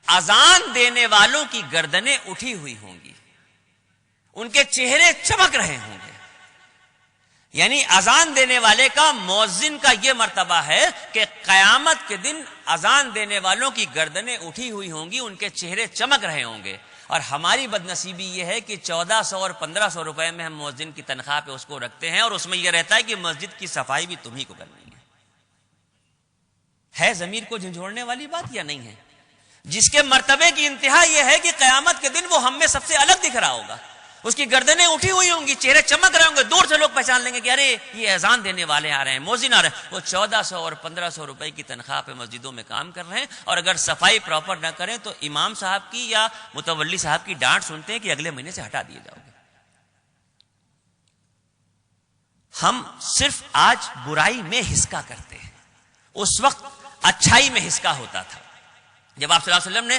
اذان دینے والوں کی گردنیں اٹھی ہوئی ہوں گی, ان کے چہرے چمک رہے ہوں گے. یعنی اذان دینے والے کا, مؤذن کا یہ مرتبہ ہے کہ قیامت کے دن اذان دینے والوں کی گردنیں اٹھی ہوئی ہوں گی, ان کے چہرے چمک رہے ہوں گے. اور ہماری بدنصیبی یہ ہے کہ 1400 اور 1500 روپے میں ہم مؤذن کی تنخواہ پہ اس کو رکھتے ہیں, اور اس میں یہ رہتا ہے کہ مسجد کی صفائی بھی تمہیں کو کرنی ہے. ضمیر کو جھنجھوڑنے والی بات یا نہیں ہے؟ جس کے مرتبے کی انتہا یہ ہے کہ قیامت کے دن وہ ہم میں سب سے الگ دکھ رہا ہوگا, اس کی گردنیں اٹھی ہوئی ہوں گی, چہرے چمک رہے ہوں گے, دور سے لوگ پہچان لیں گے کہ ارے یہ اذان دینے والے آ رہے ہیں, مؤذن آ رہے ہیں. وہ 1400 اور 1500 روپے کی تنخواہ پہ مسجدوں میں کام کر رہے ہیں, اور اگر صفائی پراپر نہ کریں تو امام صاحب کی یا متولی صاحب کی ڈانٹ سنتے ہیں کہ اگلے مہینے سے ہٹا دیے جاؤ گے. ہم صرف آج برائی میں حسکا کرتے ہیں, اس وقت اچھائی میں حسکا ہوتا تھا. جب آپ صلی اللہ علیہ وسلم نے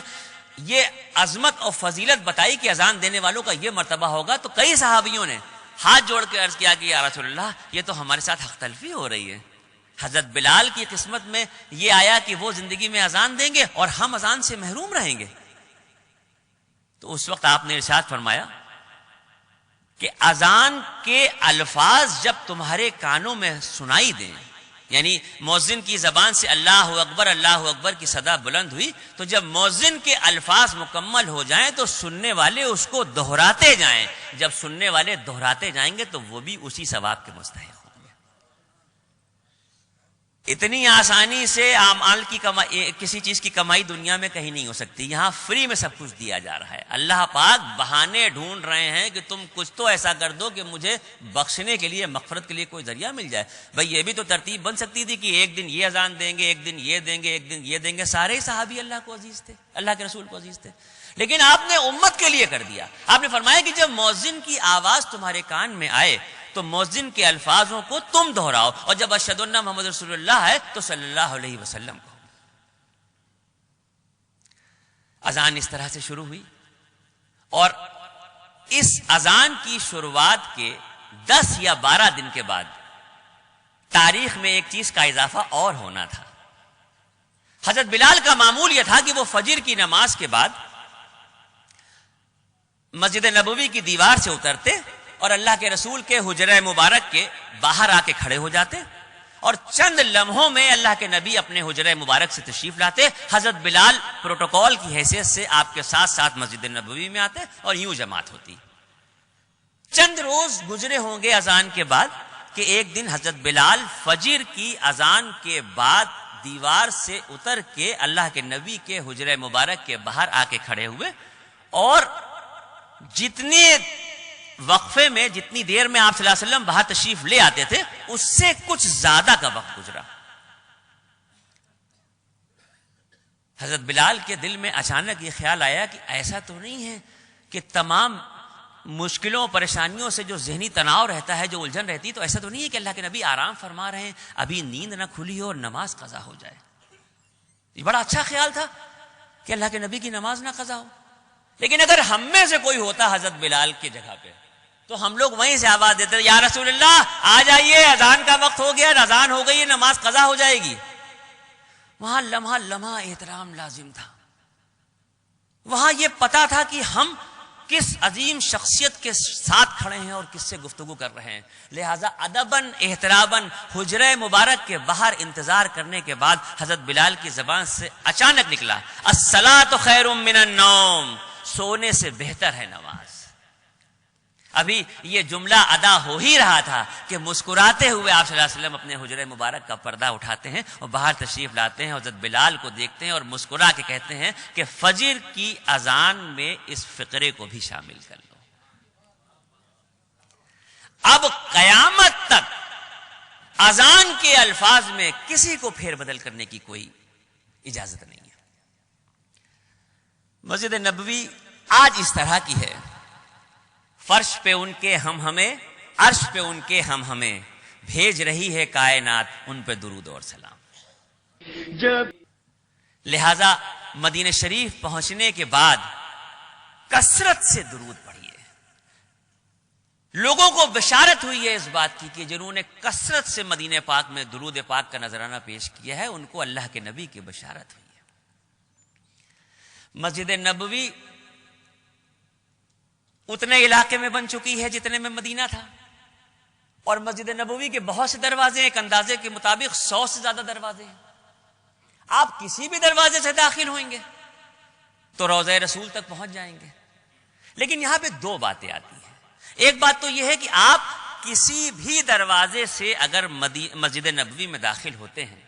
یہ عظمت اور فضیلت بتائی کہ اذان دینے والوں کا یہ مرتبہ ہوگا, تو کئی صحابیوں نے ہاتھ جوڑ کے عرض کیا کہ یا رسول اللہ یہ تو ہمارے ساتھ حق تلفی ہو رہی ہے. حضرت بلال کی قسمت میں یہ آیا کہ وہ زندگی میں اذان دیں گے اور ہم اذان سے محروم رہیں گے. تو اس وقت آپ نے ارشاد فرمایا کہ اذان کے الفاظ جب تمہارے کانوں میں سنائی دیں, یعنی مؤذن کی زبان سے اللہ اکبر کی صدا بلند ہوئی, تو جب مؤذن کے الفاظ مکمل ہو جائیں تو سننے والے اس کو دہراتے جائیں. جب سننے والے دہراتے جائیں گے تو وہ بھی اسی ثواب کے مستحق ہوں گے. اتنی آسانی سے اعمال کی کمائی, کسی چیز کی کمائی دنیا میں کہیں نہیں ہو سکتی. یہاں فری میں سب کچھ دیا جا رہا ہے. اللہ پاک بہانے ڈھونڈ رہے ہیں کہ تم کچھ تو ایسا کر دو کہ مجھے بخشنے کے لیے, مغفرت کے لیے کوئی ذریعہ مل جائے. بھئی یہ بھی تو ترتیب بن سکتی تھی کہ ایک دن یہ اذان دیں گے, ایک دن یہ دیں گے, ایک دن یہ دیں گے. سارے صحابی اللہ کو عزیز تھے, اللہ کے رسول کو عزیز تھے, لیکن آپ نے امت کے لیے کر دیا. آپ نے فرمایا کہ جب مؤذن کی آواز تمہارے کان میں آئے تو مؤذن کے الفاظوں کو تم دہراؤ, اور جب اشہد ان محمد رسول اللہ ہے تو صلی اللہ علیہ وسلم کو. اذان اس طرح سے شروع ہوئی, اور اس اذان کی شروعات کے 10 یا 12 دن کے بعد تاریخ میں ایک چیز کا اضافہ اور ہونا تھا. حضرت بلال کا معمول یہ تھا کہ وہ فجر کی نماز کے بعد مسجد نبوی کی دیوار سے اترتے اور اللہ کے رسول کے حجرہ مبارک کے باہر آ کے کھڑے ہو جاتے اور چند لمحوں میں اللہ کے نبی اپنے حجرہ مبارک سے تشریف لاتے. حضرت بلال پروٹوکول کی حیثیت سے آپ کے ساتھ ساتھ مسجد نبوی میں آتے اور یوں جماعت ہوتی. چند روز گزرے ہوں گے اذان کے بعد کہ ایک دن حضرت بلال فجر کی اذان کے بعد دیوار سے اتر کے اللہ کے نبی کے حجرہ مبارک کے باہر آ کے کھڑے ہوئے اور جتنے وقفے میں جتنی دیر میں آپ صلی اللہ علیہ وسلم باہر تشریف لے آتے تھے اس سے کچھ زیادہ کا وقت گزرا. حضرت بلال کے دل میں اچانک یہ خیال آیا کہ ایسا تو نہیں ہے کہ تمام مشکلوں پریشانیوں سے جو ذہنی تناؤ رہتا ہے, جو الجھن رہتی ہے, تو ایسا تو نہیں ہے کہ اللہ کے نبی آرام فرما رہے ہیں, ابھی نیند نہ کھلی ہو اور نماز قضا ہو جائے. یہ بڑا اچھا خیال تھا کہ اللہ کے نبی کی نماز نہ قضا ہو. لیکن اگر ہم میں سے کوئی ہوتا حضرت بلال کی جگہ پہ تو ہم لوگ وہیں سے آواز دیتے, یا رسول اللہ آ جائیے, اذان کا وقت ہو گیا, اذان ہو گئی, نماز قضا ہو جائے گی. وہاں لمحہ لمحہ احترام لازم تھا. وہاں یہ پتا تھا کہ ہم کس عظیم شخصیت کے ساتھ کھڑے ہیں اور کس سے گفتگو کر رہے ہیں. لہذا ادباً احتراماً حجرہ مبارک کے باہر انتظار کرنے کے بعد حضرت بلال کی زبان سے اچانک نکلا, الصلاۃ خیر من النوم, سونے سے بہتر ہے نماز. ابھی یہ جملہ ادا ہو ہی رہا تھا کہ مسکراتے ہوئے آپ صلی اللہ علیہ وسلم اپنے حجرہ مبارک کا پردہ اٹھاتے ہیں اور باہر تشریف لاتے ہیں, حضرت بلال کو دیکھتے ہیں اور مسکرا کے کہتے ہیں کہ فجر کی اذان میں اس فقرے کو بھی شامل کر لو. اب قیامت تک اذان کے الفاظ میں کسی کو پھیر بدل کرنے کی کوئی اجازت نہیں ہے. مسجد نبوی آج اس طرح کی ہے, فرش پہ ان کے ہم ہمیں, عرش پہ ان کے ہم ہمیں, بھیج رہی ہے کائنات ان پہ درود اور سلام. لہذا مدینہ شریف پہنچنے کے بعد کثرت سے درود پڑھیے. لوگوں کو بشارت ہوئی ہے اس بات کی کہ جنہوں نے کثرت سے مدینہ پاک میں درود پاک کا نذرانہ پیش کیا ہے ان کو اللہ کے نبی کی بشارت ہوئی ہے. مسجد نبوی اتنے علاقے میں بن چکی ہے جتنے میں مدینہ تھا, اور مسجد نبوی کے بہت سے دروازے, ایک اندازے کے مطابق 100 سے زیادہ دروازے ہیں. آپ کسی بھی دروازے سے داخل ہوئیں گے تو روضہ رسول تک پہنچ جائیں گے. لیکن یہاں پہ دو باتیں آتی ہیں. ایک بات تو یہ ہے کہ آپ کسی بھی دروازے سے اگر مسجد نبوی میں داخل ہوتے ہیں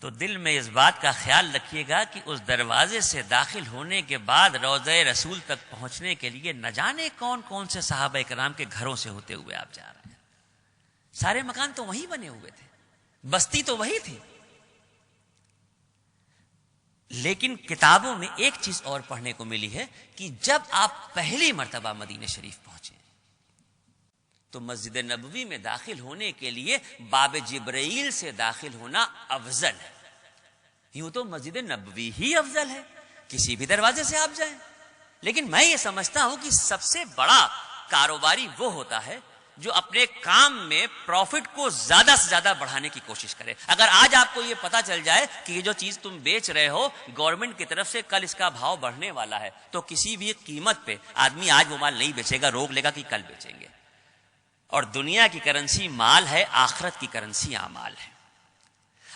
تو دل میں اس بات کا خیال رکھیے گا کہ اس دروازے سے داخل ہونے کے بعد روضہ رسول تک پہنچنے کے لیے نہ جانے کون کون سے صحابہ کرام کے گھروں سے ہوتے ہوئے آپ جا رہے ہیں. سارے مکان تو وہیں بنے ہوئے تھے, بستی تو وہی تھی. لیکن کتابوں میں ایک چیز اور پڑھنے کو ملی ہے کہ جب آپ پہلی مرتبہ مدینہ شریف پہنچے تو مسجد نبوی میں داخل ہونے کے لیے باب جبرائیل سے داخل ہونا افضل ہے. یوں تو مسجد نبوی ہی افضل ہے, کسی بھی دروازے سے آپ جائیں. لیکن میں یہ سمجھتا ہوں کہ سب سے بڑا کاروباری وہ ہوتا ہے جو اپنے کام میں پروفٹ کو زیادہ سے زیادہ بڑھانے کی کوشش کرے. اگر آج آپ کو یہ پتا چل جائے کہ یہ جو چیز تم بیچ رہے ہو گورنمنٹ کی طرف سے کل اس کا بھاؤ بڑھنے والا ہے, تو کسی بھی قیمت پہ آدمی آج وہ مال نہیں بیچے گا, روک لے گا کہ کل بیچیں گے. اور دنیا کی کرنسی مال ہے, آخرت کی کرنسی اعمال ہے.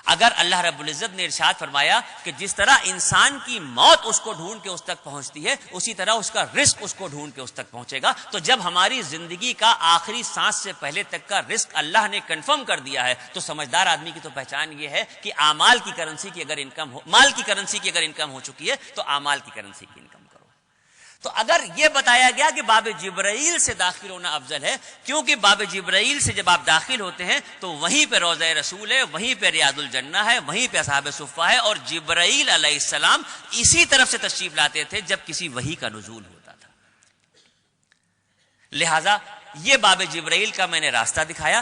اگر اللہ رب العزت نے ارشاد فرمایا کہ جس طرح انسان کی موت اس کو ڈھونڈ کے اس تک پہنچتی ہے اسی طرح اس کا رزق اس کو ڈھونڈ کے اس تک پہنچے گا, تو جب ہماری زندگی کا آخری سانس سے پہلے تک کا رزق اللہ نے کنفرم کر دیا ہے تو سمجھدار آدمی کی تو پہچان یہ ہے کہ اعمال کی کرنسی کی اگر انکم ہو, مال کی کرنسی کی اگر انکم ہو چکی ہے تو اعمال کی کرنسی کی انکم کرو. تو اگر یہ بتایا گیا کہ باب جبرائیل سے داخل ہونا افضل ہے, کیونکہ باب جبرائیل سے جب آپ داخل ہوتے ہیں تو وہیں پہ روضہ رسول ہے, وہیں پہ ریاض الجنہ ہے, وہیں پہ اصحاب صفہ ہے, اور جبرائیل علیہ السلام اسی طرف سے تشریف لاتے تھے جب کسی وحی کا نزول ہوتا تھا. لہذا یہ باب جبرائیل کا میں نے راستہ دکھایا.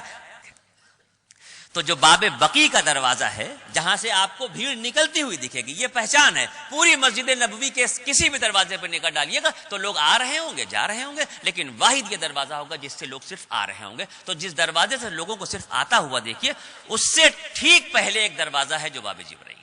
تو جو باب بقی کا دروازہ ہے جہاں سے آپ کو بھیڑ نکلتی ہوئی دکھے گی، یہ پہچان ہے، پوری مسجد نبوی کے کسی بھی دروازے پہ نگاہ ڈالیے گا تو لوگ آ رہے ہوں گے، جا رہے ہوں گے، لیکن واحد یہ دروازہ ہوگا جس سے لوگ صرف آ رہے ہوں گے۔ تو جس دروازے سے لوگوں کو صرف آتا ہوا دیکھیے، اس سے ٹھیک پہلے ایک دروازہ ہے جو باب جبرائیل ہے۔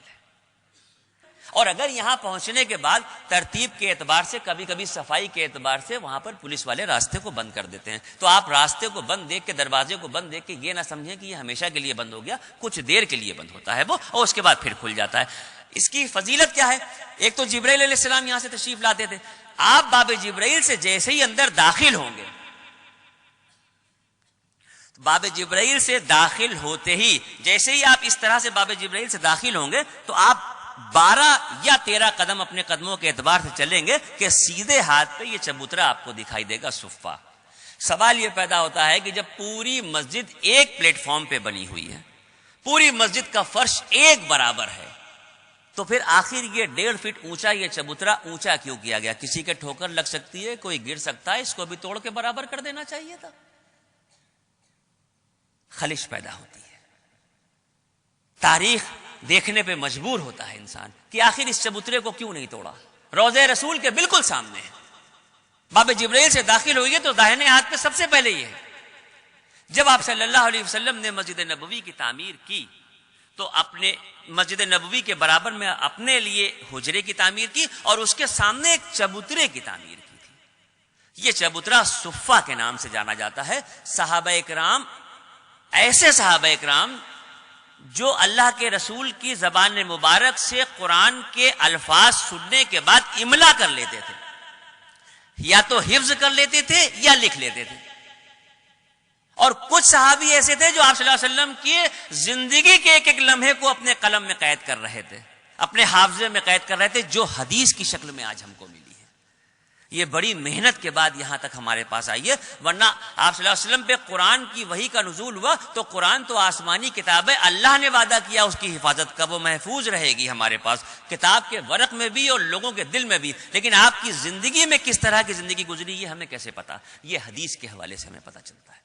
اور اگر یہاں پہنچنے کے بعد ترتیب کے اعتبار سے، کبھی کبھی صفائی کے اعتبار سے وہاں پر پولیس والے راستے کو بند کر دیتے ہیں، تو آپ راستے کو بند دیکھ کے، دروازے کو بند دیکھ کے یہ نہ سمجھیں کہ یہ ہمیشہ کے لیے بند ہو گیا، کچھ دیر کے لیے بند ہوتا ہے وہ، اور اس کے بعد پھر کھل جاتا ہے۔ اس کی فضیلت کیا ہے؟ ایک تو جبرائیل علیہ السلام یہاں سے تشریف لاتے تھے، آپ باب جبرائیل سے جیسے ہی اندر داخل ہوں گے، باب جبرائیل سے داخل ہوتے ہی جیسے ہی آپ اس طرح سے باب جبرائیل سے داخل ہوں گے تو آپ 12 یا 13 قدم اپنے قدموں کے اعتبار سے چلیں گے کہ سیدھے ہاتھ پہ یہ چبوترا آپ کو دکھائی دے گا، صفہ۔ سوال یہ پیدا ہوتا ہے کہ جب پوری مسجد ایک پلیٹ فارم پہ بنی ہوئی ہے، پوری مسجد کا فرش ایک برابر ہے، تو پھر آخر یہ 1.5 فٹ اونچا یہ چبوترا اونچا کیوں کیا گیا؟ کسی کے ٹھوکر لگ سکتی ہے، کوئی گر سکتا ہے، اس کو بھی توڑ کے برابر کر دینا چاہیے تھا۔ خلش پیدا ہوتی ہے، تاریخ دیکھنے پہ مجبور ہوتا ہے انسان کہ آخر اس چبوترے کو کیوں نہیں توڑا۔ روضہ رسول کے بالکل سامنے ہے، باب جبرائیل سے داخل ہوئیے تو داہنے ہاتھ پہ سب سے پہلے یہ ہے۔ جب آپ صلی اللہ علیہ وسلم نے مسجد نبوی کی تعمیر کی تو اپنے مسجد نبوی کے برابر میں اپنے لیے حجرے کی تعمیر کی اور اس کے سامنے ایک چبوترے کی تعمیر کی تھی۔ یہ چبوترا صفہ کے نام سے جانا جاتا ہے۔ صحابہ اکرام، ایسے صحابہ اکرام جو اللہ کے رسول کی زبان مبارک سے قرآن کے الفاظ سننے کے بعد املا کر لیتے تھے، یا تو حفظ کر لیتے تھے یا لکھ لیتے تھے، اور کچھ صحابی ایسے تھے جو آپ صلی اللہ علیہ وسلم کی زندگی کے ایک ایک لمحے کو اپنے قلم میں قید کر رہے تھے، اپنے حافظے میں قید کر رہے تھے، جو حدیث کی شکل میں آج ہم کو ملی ہے۔ یہ بڑی محنت کے بعد یہاں تک ہمارے پاس آئی ہے، ورنہ آپ صلی اللہ علیہ وسلم پہ قرآن کی وحی کا نزول ہوا تو قرآن تو آسمانی کتاب ہے، اللہ نے وعدہ کیا اس کی حفاظت کا، وہ محفوظ رہے گی ہمارے پاس، کتاب کے ورق میں بھی اور لوگوں کے دل میں بھی، لیکن آپ کی زندگی میں کس طرح کی زندگی گزری یہ ہمیں کیسے پتا؟ یہ حدیث کے حوالے سے ہمیں پتا چلتا ہے۔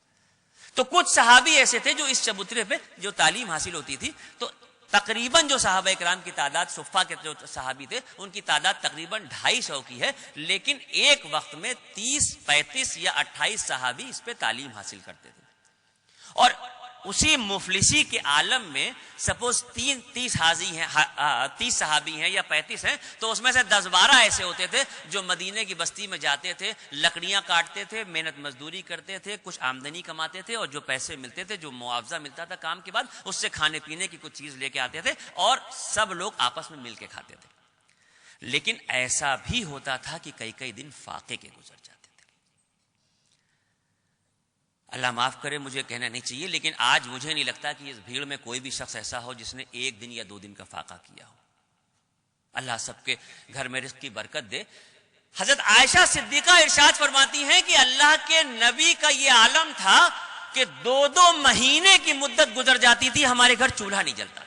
تو کچھ صحابی ایسے تھے جو اس چبوترے پہ جو تعلیم حاصل ہوتی تھی، تو تقریباً جو صحابہ اکرام کی تعداد، صفہ کے جو صحابی تھے ان کی تعداد تقریباً 250 کی ہے، لیکن ایک وقت میں 30، 35 یا 28 صحابی اس پہ تعلیم حاصل کرتے تھے۔ اور اسی مفلسی کے عالم میں سپوز 30 صحابی ہیں یا 35 ہیں، تو اس میں سے 10-12 ایسے ہوتے تھے جو مدینے کی بستی میں جاتے تھے، لکڑیاں کاٹتے تھے، محنت مزدوری کرتے تھے، کچھ آمدنی کماتے تھے، اور جو پیسے ملتے تھے، جو معاوضہ ملتا تھا کام کے بعد، اس سے کھانے پینے کی کچھ چیز لے کے آتے تھے اور سب لوگ آپس میں مل کے کھاتے تھے۔ لیکن ایسا بھی ہوتا تھا کہ کئی دن فاقے کے گزر جاتے تھے۔ اللہ معاف کرے، مجھے کہنا نہیں چاہیے، لیکن آج مجھے نہیں لگتا کہ اس بھیڑ میں کوئی بھی شخص ایسا ہو جس نے 1 دن یا 2 دن کا فاقہ کیا ہو۔ اللہ سب کے گھر میں رزق کی برکت دے۔ حضرت عائشہ صدیقہ ارشاد فرماتی ہیں کہ اللہ کے نبی کا یہ عالم تھا کہ 2 مہینے کی مدت گزر جاتی تھی، ہمارے گھر چولہا نہیں جلتا تھا،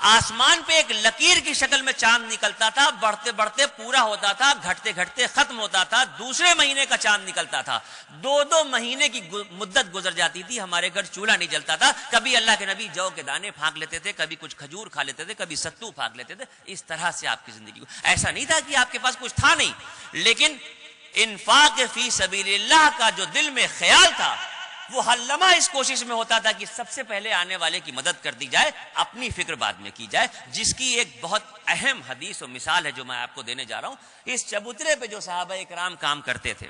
آسمان پہ ایک لکیر کی شکل میں چاند نکلتا تھا، بڑھتے بڑھتے پورا ہوتا تھا، گھٹتے گھٹتے ختم ہوتا تھا، دوسرے مہینے کا چاند نکلتا تھا، 2 مہینے کی مدت گزر جاتی تھی، ہمارے گھر چولہا نہیں جلتا تھا۔ کبھی اللہ کے نبی جو کے دانے پھانک لیتے تھے، کبھی کچھ کھجور کھا لیتے تھے، کبھی ستو پھانک لیتے تھے۔ اس طرح سے آپ کی زندگی، ایسا نہیں تھا کہ آپ کے پاس کچھ تھا نہیں، لیکن انفاق فی سبیل اللہ کا جو دل میں خیال تھا وہ ہر لمحہ اس کوشش میں ہوتا تھا کہ سب سے پہلے آنے والے کی مدد کر دی جائے، اپنی فکر بعد میں کی جائے، جس کی ایک بہت اہم حدیث و مثال ہے جو میں آپ کو دینے جا رہا ہوں۔ اس چبوترے پہ جو صحابہ اکرام کام کرتے تھے،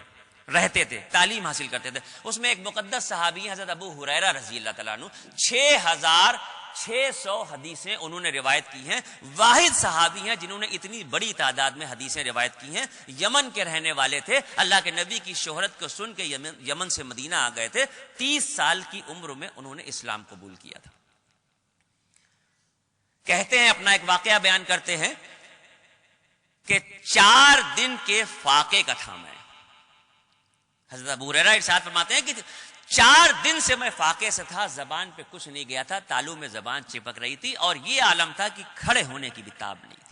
رہتے تھے، تعلیم حاصل کرتے تھے، اس میں ایک مقدس صحابی حضرت ابو ہریرہ رضی اللہ تعالیٰ عنہ، 6600 حدیثیں انہوں نے روایت کی ہیں، واحد صحابی ہیں جنہوں نے اتنی بڑی تعداد میں حدیثیں روایت کی ہیں۔ یمن کے رہنے والے تھے، اللہ کے نبی کی شہرت کو سن کے یمن سے مدینہ آ گئے تھے، 30 سال کی عمر میں انہوں نے اسلام قبول کیا تھا۔ کہتے ہیں، اپنا ایک واقعہ بیان کرتے ہیں کہ 4 دن کے فاقے کا تھا میں۔ حضرت ابو ہریرہ ارشاد فرماتے ہیں کہ 4 دن سے میں فاقے سے تھا، زبان پہ کچھ نہیں گیا تھا، تالو میں زبان چپک رہی تھی، اور یہ عالم تھا کہ کھڑے ہونے کی بھی تاب نہیں تھی۔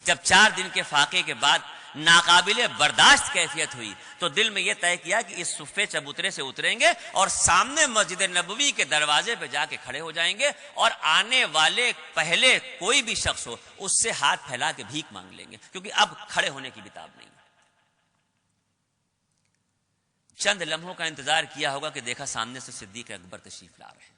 جب 4 دن کے فاقے کے بعد ناقابل برداشت کیفیت ہوئی تو دل میں یہ طے کیا کہ اس صفے چبوترے سے اتریں گے اور سامنے مسجد نبوی کے دروازے پہ جا کے کھڑے ہو جائیں گے اور آنے والے پہلے کوئی بھی شخص ہو اس سے ہاتھ پھیلا کے بھیک مانگ لیں گے، کیونکہ اب کھڑے ہونے کی کتاب نہیں۔ چند لمحوں کا انتظار کیا ہوگا کہ دیکھا سامنے سے صدیق اکبر تشریف لا رہے ہیں۔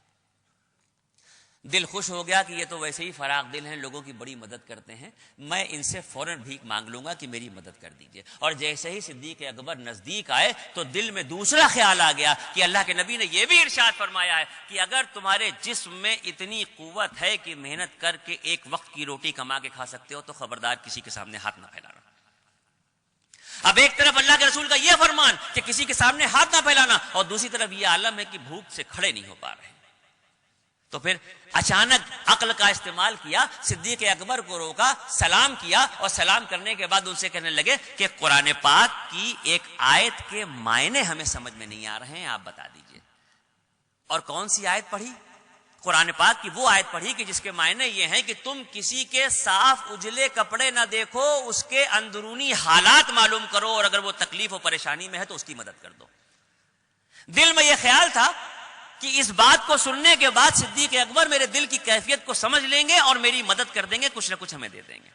دل خوش ہو گیا کہ یہ تو ویسے ہی فراغ دل ہیں، لوگوں کی بڑی مدد کرتے ہیں، میں ان سے فوراً بھیک مانگ لوں گا کہ میری مدد کر دیجئے۔ اور جیسے ہی صدیق اکبر نزدیک آئے تو دل میں دوسرا خیال آ گیا کہ اللہ کے نبی نے یہ بھی ارشاد فرمایا ہے کہ اگر تمہارے جسم میں اتنی قوت ہے کہ محنت کر کے ایک وقت کی روٹی کما کے کھا سکتے ہو تو خبردار کسی کے سامنے ہاتھ نہ پھیلانا۔ اب ایک طرف اللہ کے رسول کا یہ فرمان کہ کسی کے سامنے ہاتھ نہ پھیلانا، اور دوسری طرف یہ عالم ہے کہ بھوک سے کھڑے نہیں ہو پا رہے، تو پھر اچانک عقل کا استعمال کیا، صدیق اکبر کو روکا، سلام کیا، اور سلام کرنے کے بعد ان سے کہنے لگے کہ قرآن پاک کی ایک آیت کے معنی ہمیں سمجھ میں نہیں آ رہے ہیں، آپ بتا دیجئے۔ اور کون سی آیت پڑھی؟ قرآن پاک کی وہ آیت پڑھی کہ جس کے معنی یہ ہیں کہ تم کسی کے صاف اجلے کپڑے نہ دیکھو، اس کے اندرونی حالات معلوم کرو، اور اگر وہ تکلیف و پریشانی میں ہے تو اس کی مدد کر دو۔ دل میں یہ خیال تھا کہ اس بات کو سننے کے بعد صدیق اکبر میرے دل کی کیفیت کو سمجھ لیں گے اور میری مدد کر دیں گے، کچھ نہ کچھ ہمیں دے دیں گے۔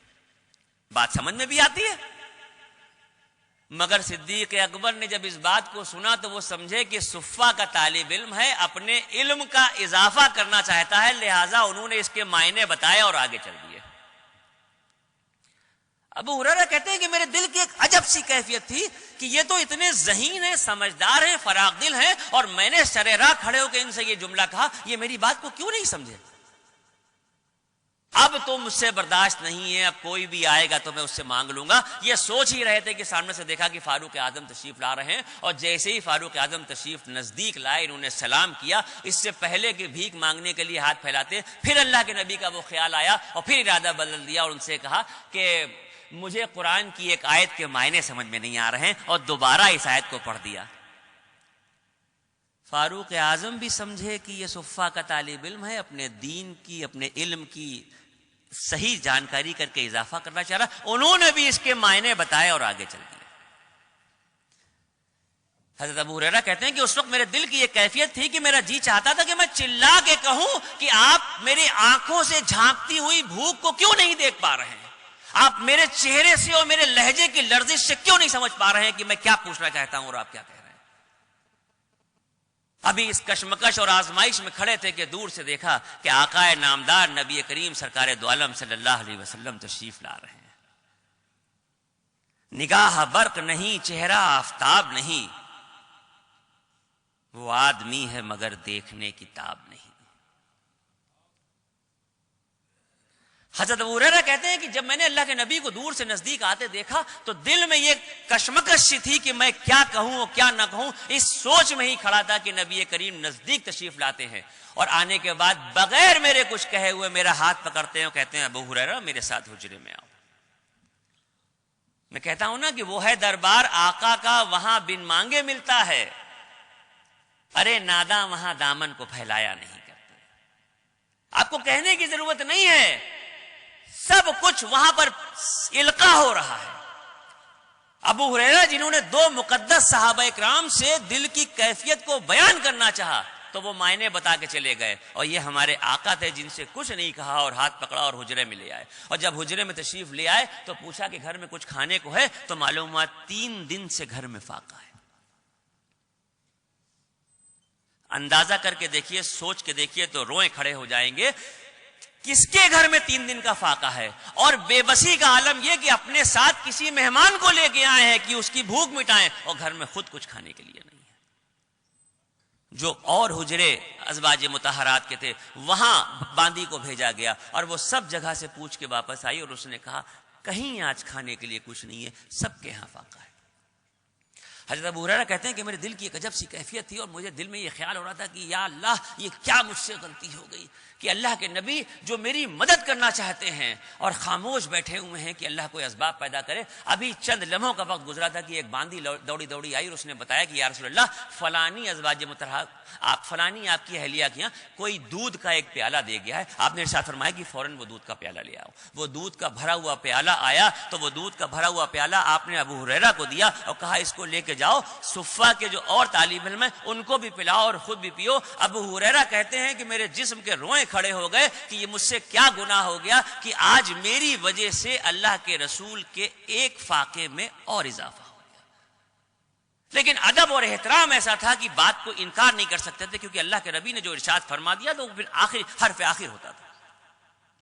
بات سمجھ میں بھی آتی ہے، مگر صدیق اکبر نے جب اس بات کو سنا تو وہ سمجھے کہ صفہ کا طالب علم ہے، اپنے علم کا اضافہ کرنا چاہتا ہے، لہٰذا انہوں نے اس کے معنی بتائے اور آگے چل دیے۔ ابو ہریرہ کہتے ہیں کہ میرے دل کی ایک عجب سی کیفیت تھی کہ یہ تو اتنے ذہین ہیں، سمجھدار ہیں، فراغ دل ہیں، اور میں نے سرے راہ کھڑے ہو کے ان سے یہ جملہ کہا، یہ میری بات کو کیوں نہیں سمجھے؟ اب تو مجھ سے برداشت نہیں ہے، اب کوئی بھی آئے گا تو میں اس سے مانگ لوں گا۔ یہ سوچ ہی رہے تھے کہ سامنے سے دیکھا کہ فاروق اعظم تشریف لا رہے ہیں، اور جیسے ہی فاروق اعظم تشریف نزدیک لائے انہوں نے سلام کیا، اس سے پہلے کہ بھیک مانگنے کے لیے ہاتھ پھیلاتے پھر اللہ کے نبی کا وہ خیال آیا اور پھر ارادہ بدل دیا اور ان سے کہا کہ مجھے قرآن کی ایک آیت کے معنی سمجھ میں نہیں آ رہے ہیں، اور دوبارہ اس آیت کو پڑھ دیا۔ فاروق اعظم بھی سمجھے کہ یہ صفہ کا طالب علم ہے، اپنے دین کی، اپنے علم کی صحیح جانکاری کر کے اضافہ کرنا چاہ رہا، انہوں نے بھی اس کے معنی بتائے اور آگے چل دیے۔ حضرت ابو ہریرہ کہتے ہیں کہ اس وقت میرے دل کی یہ کیفیت تھی کہ میرا جی چاہتا تھا کہ میں چلا کے کہوں کہ آپ میری آنکھوں سے جھانکتی ہوئی بھوک کو کیوں نہیں دیکھ پا رہے ہیں، آپ میرے چہرے سے اور میرے لہجے کی لرزش سے کیوں نہیں سمجھ پا رہے ہیں کہ میں کیا پوچھنا چاہتا ہوں اور آپ کیا کہہ رہے ہیں۔ ابھی اس کشمکش اور آزمائش میں کھڑے تھے کہ دور سے دیکھا کہ آقا نامدار نبی کریم سرکار دو عالم صلی اللہ علیہ وسلم تشریف لا رہے ہیں۔ نگاہ برق نہیں، چہرہ آفتاب نہیں، وہ آدمی ہے مگر دیکھنے کی تاب نہیں۔ حضرت ابو ہریرہ کہتے ہیں کہ جب میں نے اللہ کے نبی کو دور سے نزدیک آتے دیکھا تو دل میں یہ کشمکش سی تھی کہ میں کیا کہوں اور کیا نہ کہوں، اس سوچ میں ہی کھڑا تھا کہ نبی کریم نزدیک تشریف لاتے ہیں، اور آنے کے بعد بغیر میرے کچھ کہے ہوئے میرا ہاتھ پکڑتے ہیں اور کہتے ہیں ابو ہریرہ میرے ساتھ حجرے میں آؤ۔ میں کہتا ہوں نا کہ وہ ہے دربار آقا کا، وہاں بن مانگے ملتا ہے، ارے ناداں وہاں دامن کو پھیلایا نہیں کرتے۔ آپ کو کہنے کی ضرورت نہیں ہے، سب کچھ وہاں پر القاء ہو رہا ہے۔ ابو ہریرہ جنہوں نے دو مقدس صحابہ اکرام سے دل کی کیفیت کو بیان کرنا چاہا تو وہ معنی بتا کے چلے گئے، اور یہ ہمارے آقا تھے جن سے کچھ نہیں کہا اور ہاتھ پکڑا اور حجرے میں لے آئے، اور جب حجرے میں تشریف لے آئے تو پوچھا کہ گھر میں کچھ کھانے کو ہے، تو معلوم ہوا 3 دن سے گھر میں فاقہ ہے۔ اندازہ کر کے دیکھیے، سوچ کے دیکھیے تو روئیں کھڑے ہو جائیں گے، کس کے گھر میں 3 دن کا فاقہ ہے، اور بے بسی کا عالم یہ کہ اپنے ساتھ کسی مہمان کو لے کے آئے ہیں کہ اس کی بھوک مٹائیں، اور گھر میں خود کچھ کھانے کے لیے نہیں ہے۔ جو اور حجرے ازواج مطہرات کے تھے وہاں باندی کو بھیجا گیا، اور وہ سب جگہ سے پوچھ کے واپس آئی اور اس نے کہا کہیں آج کھانے کے لیے کچھ نہیں ہے، سب کے ہاں فاقہ ہے۔ حضرت ابو ہریرہ کہتے ہیں کہ میرے دل کی ایک عجب سی کیفیت تھی اور مجھے دل میں یہ خیال ہو رہا تھا کہ یا اللہ یہ کیا مجھ سے غلطی ہو گئی کہ اللہ کے نبی جو میری مدد کرنا چاہتے ہیں اور خاموش بیٹھے ہوئے ہیں کہ اللہ کوئی اسباب پیدا کرے. ابھی چند لمحوں کا وقت گزرا تھا کہ ایک باندی دوڑی آئی اور اس نے بتایا کہ یا رسول اللہ فلانی ازواج مطہرات فلانی آپ کی اہلیہ کے یہاں کوئی دودھ کا ایک پیالہ دے گیا ہے. آپ نے ارشاد فرمایا کہ فوراً وہ دودھ کا پیالہ لے آؤ. وہ دودھ کا بھرا ہوا پیالہ آیا تو وہ دودھ کا بھرا ہوا پیالہ آپ نے ابو ہریرہ کو دیا اور کہا اس کو لے کے جاؤ صفہ کے جو اور طالب علم ہیں ان کو بھی پلاؤ اور خود بھی پیو. ابو ہریرہ کہتے ہیں کہ میرے جسم کے روئیں کھڑے ہو گئے کہ یہ مجھ سے کیا گناہ ہو گیا کہ آج میری وجہ سے اللہ کے رسول کے ایک فاقے میں اور اضافہ ہو گیا. لیکن ادب اور احترام ایسا تھا کہ بات کو انکار نہیں کر سکتے تھے کیونکہ اللہ کے نبی نے جو ارشاد فرما دیا تو پھر آخر حرف آخر ہوتا تھا.